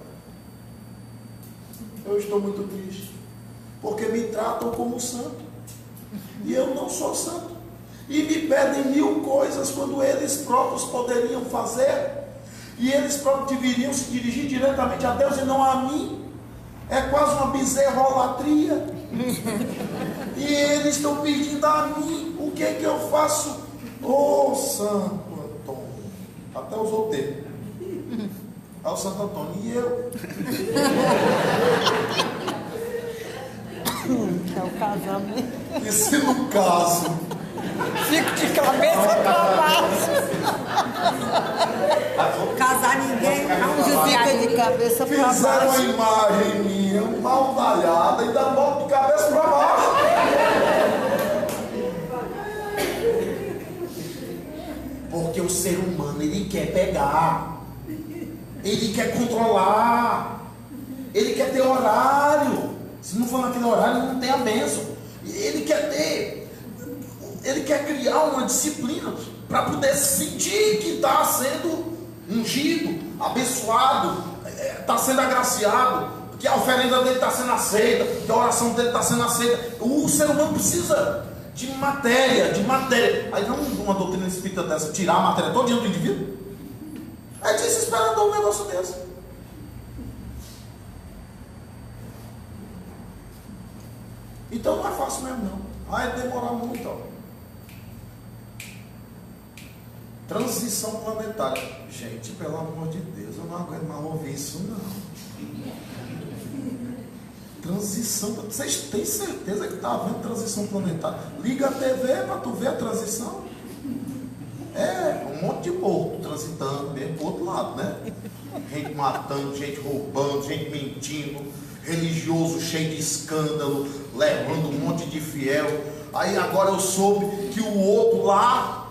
eu estou muito triste, porque me tratam como santo, e eu não sou santo, e me pedem 1000 coisas, quando eles próprios poderiam fazer, e eles próprios deveriam se dirigir diretamente a Deus e não a mim. É quase uma bezerrolatria. E eles estão pedindo a mim, o que é que eu faço? Ô Santo Antônio." Até usou o termo. Aí o Santo Antônio: "E eu?" É o casamento. E se no caso Fico de cabeça para baixo. Casar ninguém não fica de cabeça para fizeram a baixo. imagem minha maldalhada e dá volta de cabeça para baixo. Porque o ser humano, ele quer pegar, ele quer controlar, ele quer ter horário. Se não for naquele horário, ele não tem a bênção. Ele quer criar uma disciplina para poder sentir que está sendo ungido, abençoado, está sendo agraciado, que a oferenda dele está sendo aceita, que a oração dele está sendo aceita. O ser humano precisa de matéria. Aí não uma doutrina espírita dessa, tirar a matéria todo dia do indivíduo. É desesperador um negócio desse. Então não é fácil mesmo não. Vai demorar muito, ó. Transição planetária. Gente, pelo amor de Deus, eu não aguento mais ouvir isso não. Transição, vocês têm certeza que está havendo transição planetária? Liga a TV para tu ver a transição. É, um monte de povo transitando mesmo pro outro lado, né? Gente matando, gente roubando, gente mentindo, religioso cheio de escândalo, levando um monte de fiel. Aí agora eu soube que o outro lá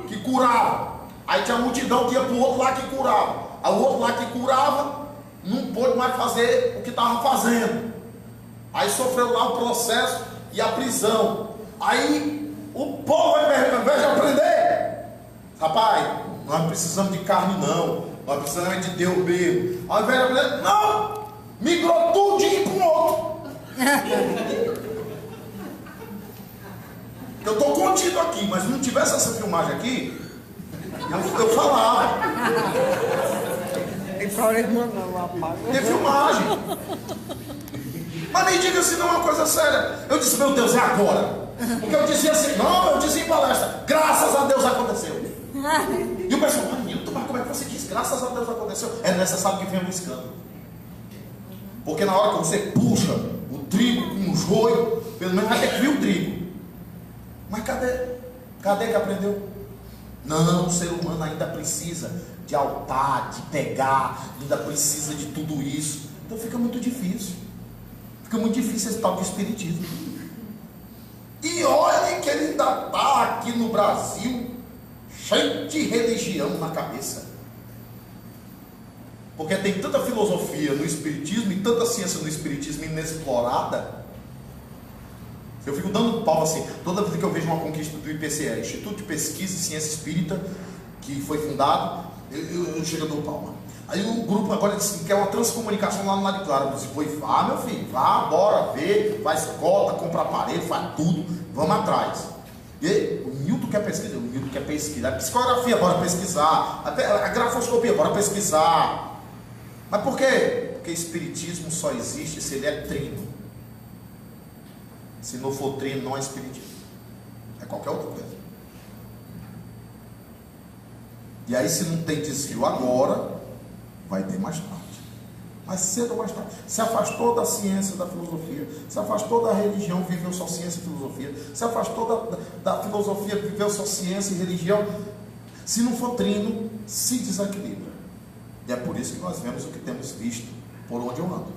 que curava. Aí tinha a multidão que ia pro outro lá que curava. Aí o outro lá que curava não pôde mais fazer o que estava fazendo. Aí sofreu lá o processo e a prisão. Aí o povo, ao invés de aprender, rapaz, nós precisamos de carne não, nós precisamos de Deus mesmo. Ao invés de aprender, não, migrou tudinho para um outro. Eu estou contido aqui, mas se não tivesse essa filmagem aqui, eu falava. Tem problema não, rapaz. Tem filmagem. Mas me diga se não é uma coisa séria. Eu disse: meu Deus, é agora. Porque eu dizia assim, não, eu dizia em palestra, graças a Deus aconteceu. E o pessoal: mas Nilton, mas como é que você diz graças a Deus aconteceu? É necessário que venha um escândalo. Porque na hora que você puxa o trigo com o joio, pelo menos vai ter que vir o trigo. Mas cadê que aprendeu? Não, o ser humano ainda precisa de altar, de pegar, ainda precisa de tudo isso. Então fica muito difícil. Fica muito difícil esse tal de espiritismo. E olha que ele ainda está aqui no Brasil cheio de religião na cabeça. Porque tem tanta filosofia no espiritismo e tanta ciência no espiritismo inexplorada. Eu fico dando pau assim, toda vez que eu vejo uma conquista do IPCE, Instituto de Pesquisa e Ciência Espírita, que foi fundado, eu chego a dar palma. Aí o grupo agora disse que quer uma transcomunicação lá no Lado Claro. Eu disse: pois vá, meu filho, vá, bora ver, faz cota, compra aparelho, faz tudo, vamos atrás. E o Nilton quer pesquisa, a psicografia, bora pesquisar, a grafoscopia, bora pesquisar. Mas por quê? Porque espiritismo só existe se ele é trino. Se não for trino, não é espiritismo. É qualquer outra coisa. E aí, se não tem desvio agora, vai ter mais tarde. Mais cedo ou mais tarde. Se afastou da ciência, da filosofia. Se afastou da religião, viveu só ciência e filosofia. Se afastou da filosofia, viveu só ciência e religião. Se não for trino, se desequilibra. E é por isso que nós vemos o que temos visto por onde eu ando.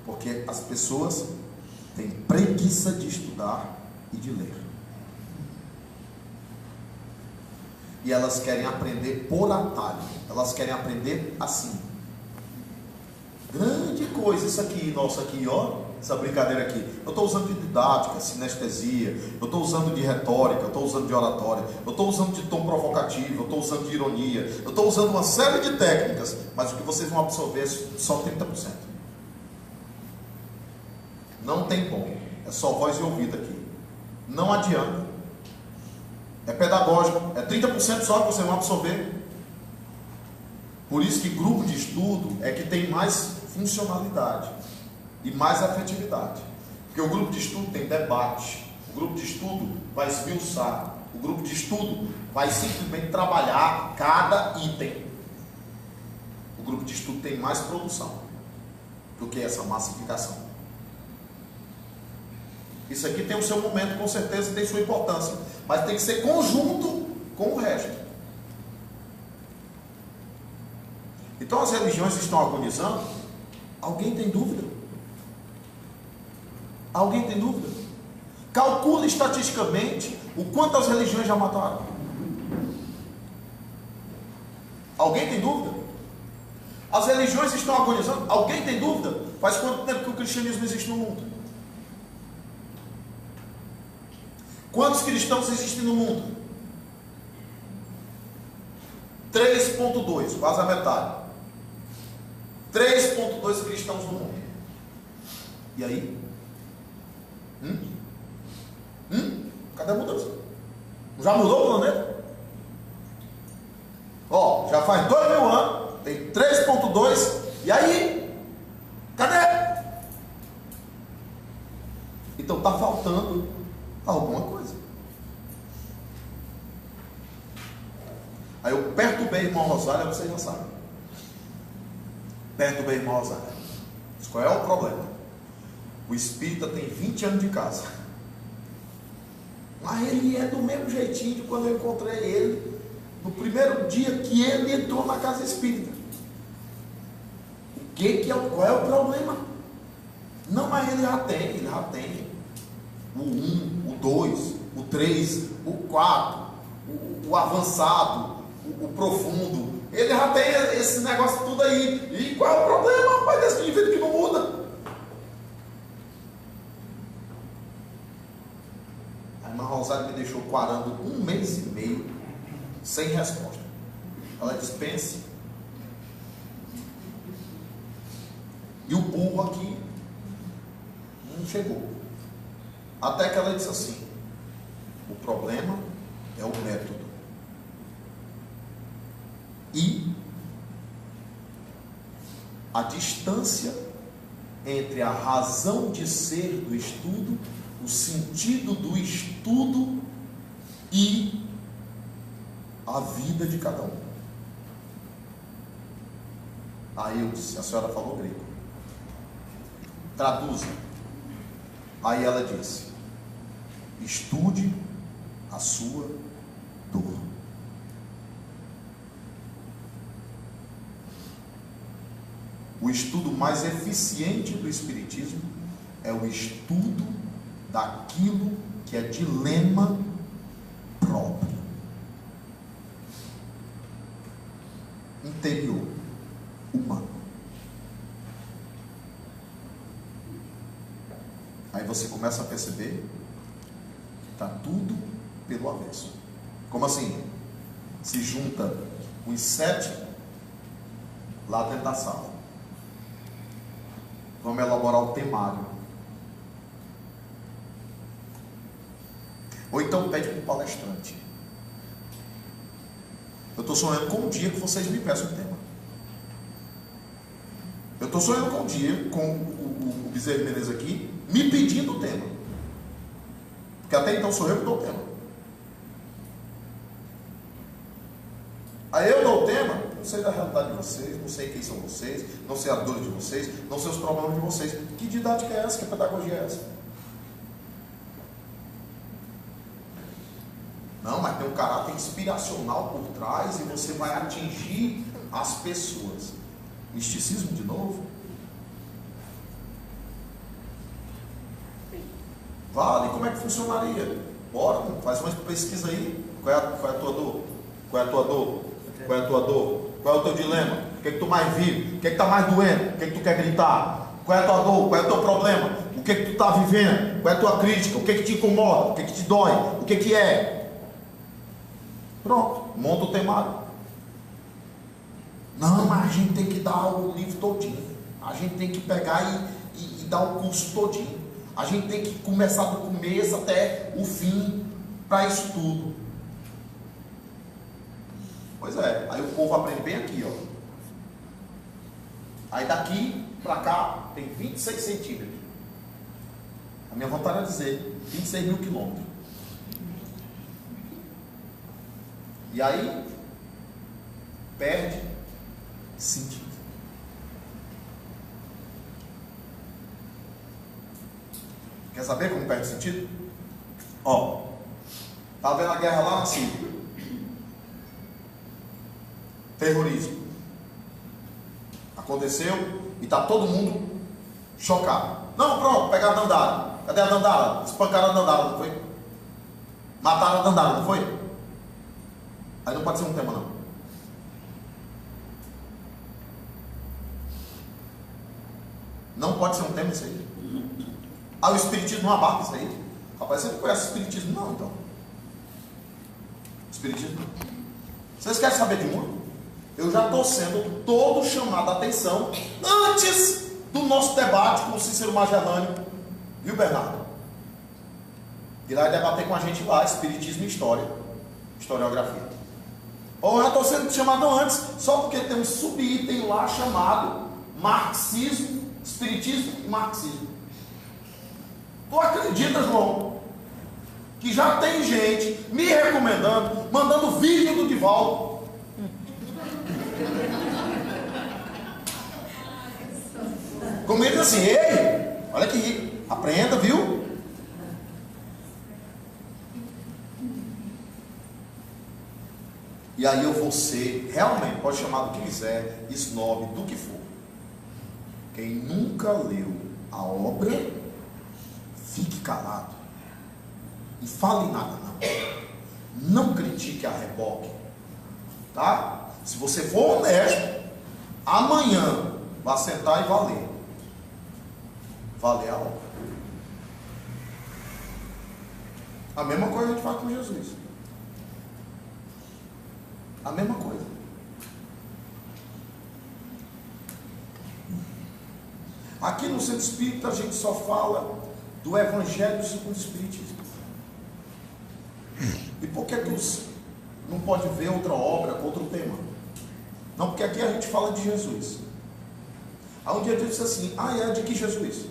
Porque as pessoas têm preguiça de estudar e de ler. E elas querem aprender por atalho. Elas querem aprender assim. Grande coisa isso aqui, nossa, aqui, ó. Essa brincadeira aqui. Eu estou usando de didática, sinestesia. Eu estou usando de retórica. Eu estou usando de oratória. Eu estou usando de tom provocativo. Eu estou usando de ironia. Eu estou usando uma série de técnicas. Mas o que vocês vão absorver é só 30%. Não tem como. É só voz e ouvido aqui. Não adianta. É pedagógico. É 30% só que vocês vão absorver. Por isso que grupo de estudo é que tem mais funcionalidade e mais afetividade. Porque o grupo de estudo tem debate. O grupo de estudo vai esmiuçar. O grupo de estudo vai simplesmente trabalhar cada item. O grupo de estudo tem mais produção do que essa massificação. Isso aqui tem o seu momento, com certeza tem sua importância, mas tem que ser conjunto com o resto. Então as religiões estão agonizando. Alguém tem dúvida? Alguém tem dúvida? Calcule estatisticamente o quanto as religiões já mataram. Alguém tem dúvida? As religiões estão agonizando. Alguém tem dúvida? Faz quanto tempo que o cristianismo existe no mundo? Quantos cristãos existem no mundo? 3,2, quase a metade. 3,2 cristãos no mundo. E aí? Cadê a mudança? Já mudou o planeta? Ó, já faz 2000 anos, tem 3,2. E aí? Cadê? Então está faltando alguma coisa. Aí eu perturbei a irmã Rosália, vocês já sabem. Perturbei a irmã Rosália. Mas qual é o problema? O espírita tem 20 anos de casa. Mas ele é do mesmo jeitinho de quando eu encontrei ele, no primeiro dia que ele entrou na casa espírita. Qual é o problema? Não, mas ele já tem. O 1, o 2, o 3, o 4, o avançado, o profundo. Ele já tem esse negócio tudo aí. E qual é o problema, rapaz, desse indivíduo que não muda? A irmã Rosário me deixou quarando 1 mês e meio, sem resposta. Ela disse, pense. E o burro aqui não chegou. Até que ela disse assim, o problema é o método. E a distância entre a razão de ser do estudo, o sentido do estudo e a vida de cada um. Aí eu disse, a senhora falou grego. Traduza. Aí ela disse, estude a sua dor. O estudo mais eficiente do Espiritismo é o estudo daquilo que é dilema próprio, interior, humano. Aí você começa a perceber que está tudo pelo avesso. Como assim? Se junta os 7 lá dentro da sala. Vamos elaborar o temário. Ou então pede para o palestrante. Eu estou sonhando com um dia que vocês me peçam o tema. Eu estou sonhando com um dia com o Bezerra Menezes aqui me pedindo o tema. Porque até então sou eu que dou o tema. Aí eu dou o tema, não sei da realidade de vocês, não sei quem são vocês, não sei a dor de vocês, não sei os problemas de vocês. Que didática é essa? Que pedagogia é essa? Não, mas tem um caráter inspiracional por trás e você vai atingir as pessoas. Misticismo de novo? Vale, como é que funcionaria? Bora, faz uma pesquisa aí. Qual é a tua dor? Qual é a tua dor? Qual é a tua dor? Qual é o teu dilema? O que é que tu mais vive? O que é que tá mais doendo? O que é que tu quer gritar? Qual é a tua dor? Qual é o teu problema? O que é que tu tá vivendo? Qual é a tua crítica? O que é que te incomoda? O que é que te dói? O que é? Pronto, monta o temário. Não, mas a gente tem que dar o livro todinho. A gente tem que pegar e dar o curso todinho. A gente tem que começar do começo até o fim para isso tudo. Pois é, aí o povo aprende bem aqui, ó. Aí daqui para cá tem 26 centímetros. A minha vontade é dizer 26 mil quilômetros. E aí perde sentido. Quer saber como perde sentido? Ó, tá vendo a guerra lá na Síria? Terrorismo. Aconteceu e tá todo mundo chocado. Não, pronto, pegaram a Dandara. Cadê a Dandara? Espancaram a Dandara, não foi? Mataram a Dandara, não foi? Aí não pode ser um tema, não. Não pode ser um tema isso aí. Ah, o Espiritismo não abarca isso aí. Rapaz, você não conhece o Espiritismo não, então. Espiritismo não. Vocês querem saber de uma? Eu já estou sendo todo chamado a atenção antes do nosso debate com o Cícero Magellânio, viu, Bernardo? E lá debater com a gente lá, Espiritismo e História, historiografia. Ou eu já estou sendo chamado antes, só porque tem um subitem lá chamado Marxismo, Espiritismo e Marxismo. Tu acredita, João, que já tem gente me recomendando, mandando vídeo do Divaldo? Como ele diz assim: ei, olha aqui, aprenda, viu? E aí eu vou ser, realmente, pode chamar do que quiser, snob, do que for. Quem nunca leu a obra, fique calado. E fale nada, não. Não critique a reboque. Tá? Se você for honesto, amanhã vá sentar e vá ler. Vá ler a obra. A mesma coisa a gente faz com Jesus. A mesma coisa. Aqui no Centro Espírita a gente só fala do Evangelho segundo o Espiritismo. E por que não pode ver outra obra com outro tema? Não, porque aqui a gente fala de Jesus. Aí um dia eu disse assim: ah, é de que Jesus?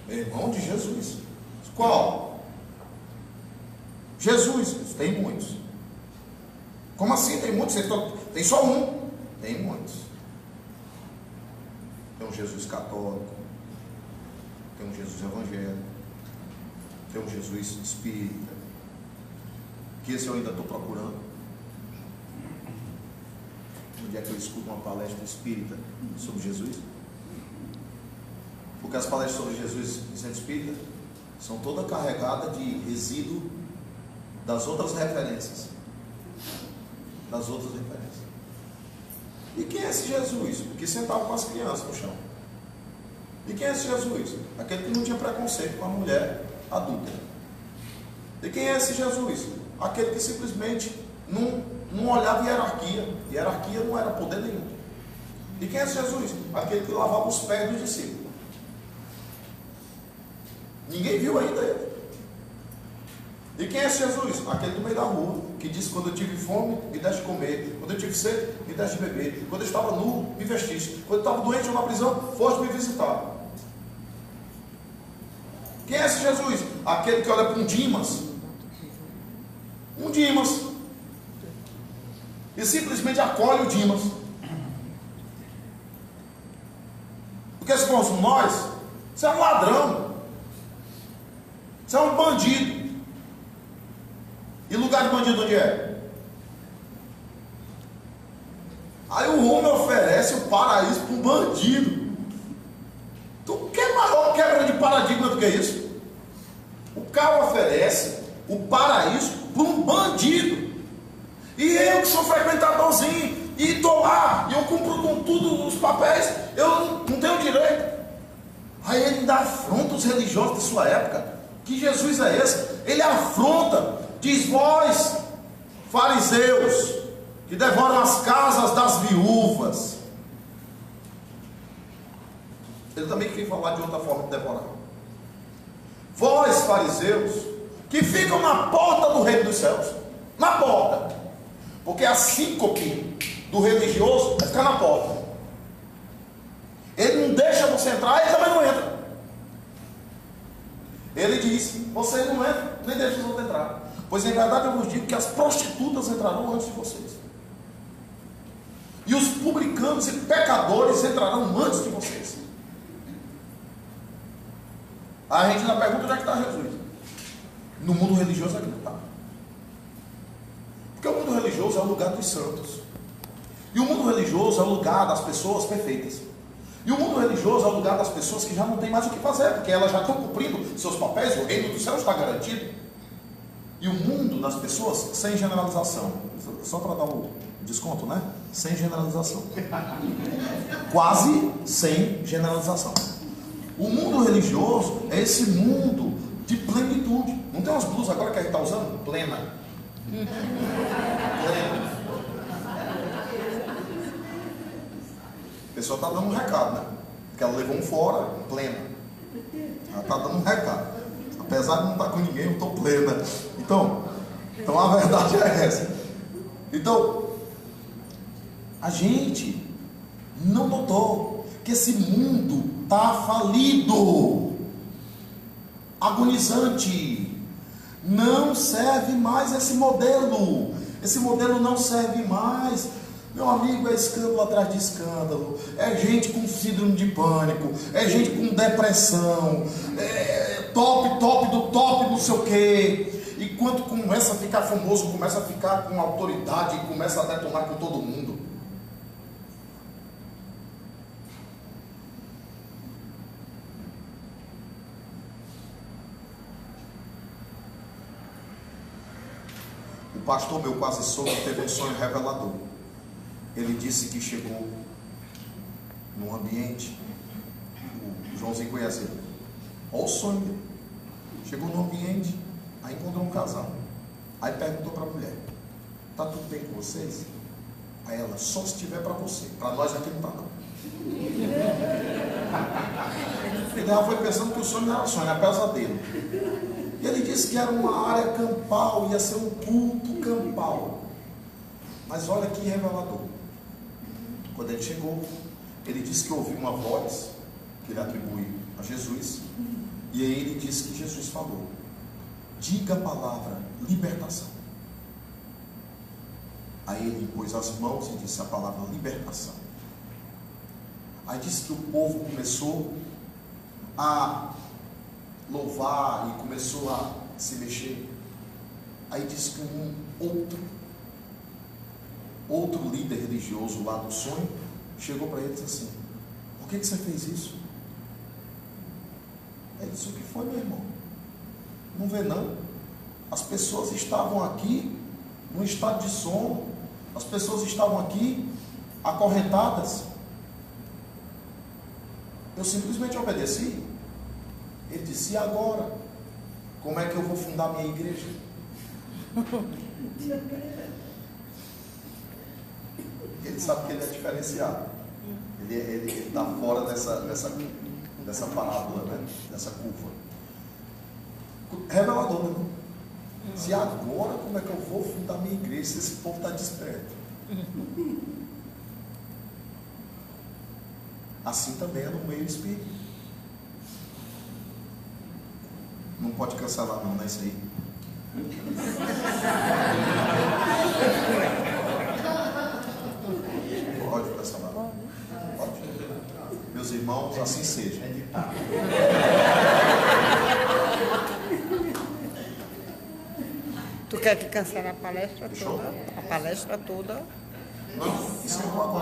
Meu irmão, de Jesus. Qual? Jesus. Tem muitos. Como assim tem muitos? Tem só um? Tem muitos. Tem um Jesus católico, tem um Jesus evangélico, tem um Jesus espírita, que esse eu ainda estou procurando. Onde é que eu escuto uma palestra espírita sobre Jesus? Porque as palestras sobre Jesus em centro espírita são todas carregadas de resíduo das outras referências. Das outras referências. E quem é esse Jesus? O que sentava com as crianças no chão. E quem é esse Jesus? Aquele que não tinha preconceito com a mulher adulta. E quem é esse Jesus? Aquele que simplesmente não olhava hierarquia. Hierarquia não era poder nenhum. E quem é esse Jesus? Aquele que lavava os pés dos discípulos. Ninguém viu ainda ele. E quem é esse Jesus? Aquele do meio da rua, que disse: quando eu tive fome, me deste de comer. Quando eu tive sede, me deste de beber. Quando eu estava nu, me vestiste. Quando eu estava doente ou na prisão, foste me visitar. Quem é esse Jesus? Aquele que olha para um Dimas. Um Dimas. E simplesmente acolhe o Dimas. Porque se fôssemos nós, você é um ladrão. Você é um bandido. E lugar de bandido onde é? Aí o homem oferece o paraíso para um bandido. Tu quer maior quebra de paradigma do que isso? O cara oferece o paraíso para um bandido. E eu que sou frequentadorzinho, e estou lá, e eu cumpro com todos os papéis, eu não tenho direito. Aí ele ainda afronta os religiosos de sua época. Que Jesus é esse? Ele afronta, diz: vós, fariseus, que devoram as casas das viúvas. Ele também queria falar de outra forma de devorar. Vós, fariseus, que ficam na porta do reino dos céus. Na porta. Porque a síncope do religioso é ficar na porta. Ele não deixa você entrar, ele também não entra. Ele diz: vocês não entram, nem deixam os outros entrar. Pois em verdade eu vos digo que as prostitutas entrarão antes de vocês. E os publicanos e pecadores entrarão antes de vocês. A gente ainda pergunta: onde é que está Jesus? No mundo religioso é que não está. Porque o mundo religioso é o lugar dos santos. E o mundo religioso é o lugar das pessoas perfeitas. E o mundo religioso é o lugar das pessoas que já não tem mais o que fazer, porque elas já estão cumprindo seus papéis, o reino do céu está garantido. E o mundo das pessoas, sem generalização, só para dar o desconto, né? Sem generalização. Quase sem generalização. O mundo religioso é esse mundo de plenitude. Não tem umas blusas agora que a gente está usando? Plena. Plena. A pessoa está dando um recado, né? Porque ela levou um fora, plena. Ela está dando um recado. Apesar de não estar com ninguém, eu estou plena. Então a verdade é essa. Então, a gente não notou que esse mundo está falido, agonizante. Não serve mais esse modelo. Esse modelo não serve mais. Meu amigo, é escândalo atrás de escândalo, é gente com síndrome de pânico, é gente com depressão, é top do top não sei o quê. E quando começa a ficar famoso, começa a ficar com autoridade, começa a detonar com todo mundo. O pastor, meu quase sogro, teve um sonho revelador. Ele disse que chegou num ambiente, o Joãozinho conhece ele. Olha o sonho dele. Chegou num ambiente, aí encontrou um casal. Aí perguntou para a mulher: está tudo bem com vocês? Aí ela: só se tiver para você, para nós aqui não está não. E ela foi pensando que o sonho não era sonho, era pesadelo. E ele disse que era uma área campal, ia ser um culto campal. Mas olha que revelador. Quando ele chegou, ele disse que ouviu uma voz que ele atribui a Jesus. E aí ele disse que Jesus falou: diga a palavra libertação. Aí ele pôs as mãos e disse a palavra libertação. Aí disse que o povo começou a louvar e começou a se mexer. Aí disse que outro líder religioso lá do sonho chegou para ele e disse assim: por que você fez isso? Ele disse: o que foi, meu irmão? Não vê não? As pessoas estavam aqui num estado de sono, as pessoas estavam aqui acorrentadas, eu simplesmente obedeci. Ele disse: e agora? Como é que eu vou fundar minha igreja? Ele sabe que ele é diferenciado. Ele está fora dessa parábola, né? Dessa curva. Revelador, né? Se agora, como é que eu vou fundar minha igreja se esse povo está desperto? Assim também é no meio espírita. Não pode cancelar não, né? Isso aí. Pode cancelar. Pode. Meus irmãos, assim seja. Tu quer que cancele a palestra Fechou? toda? A palestra toda? Não, isso é agora.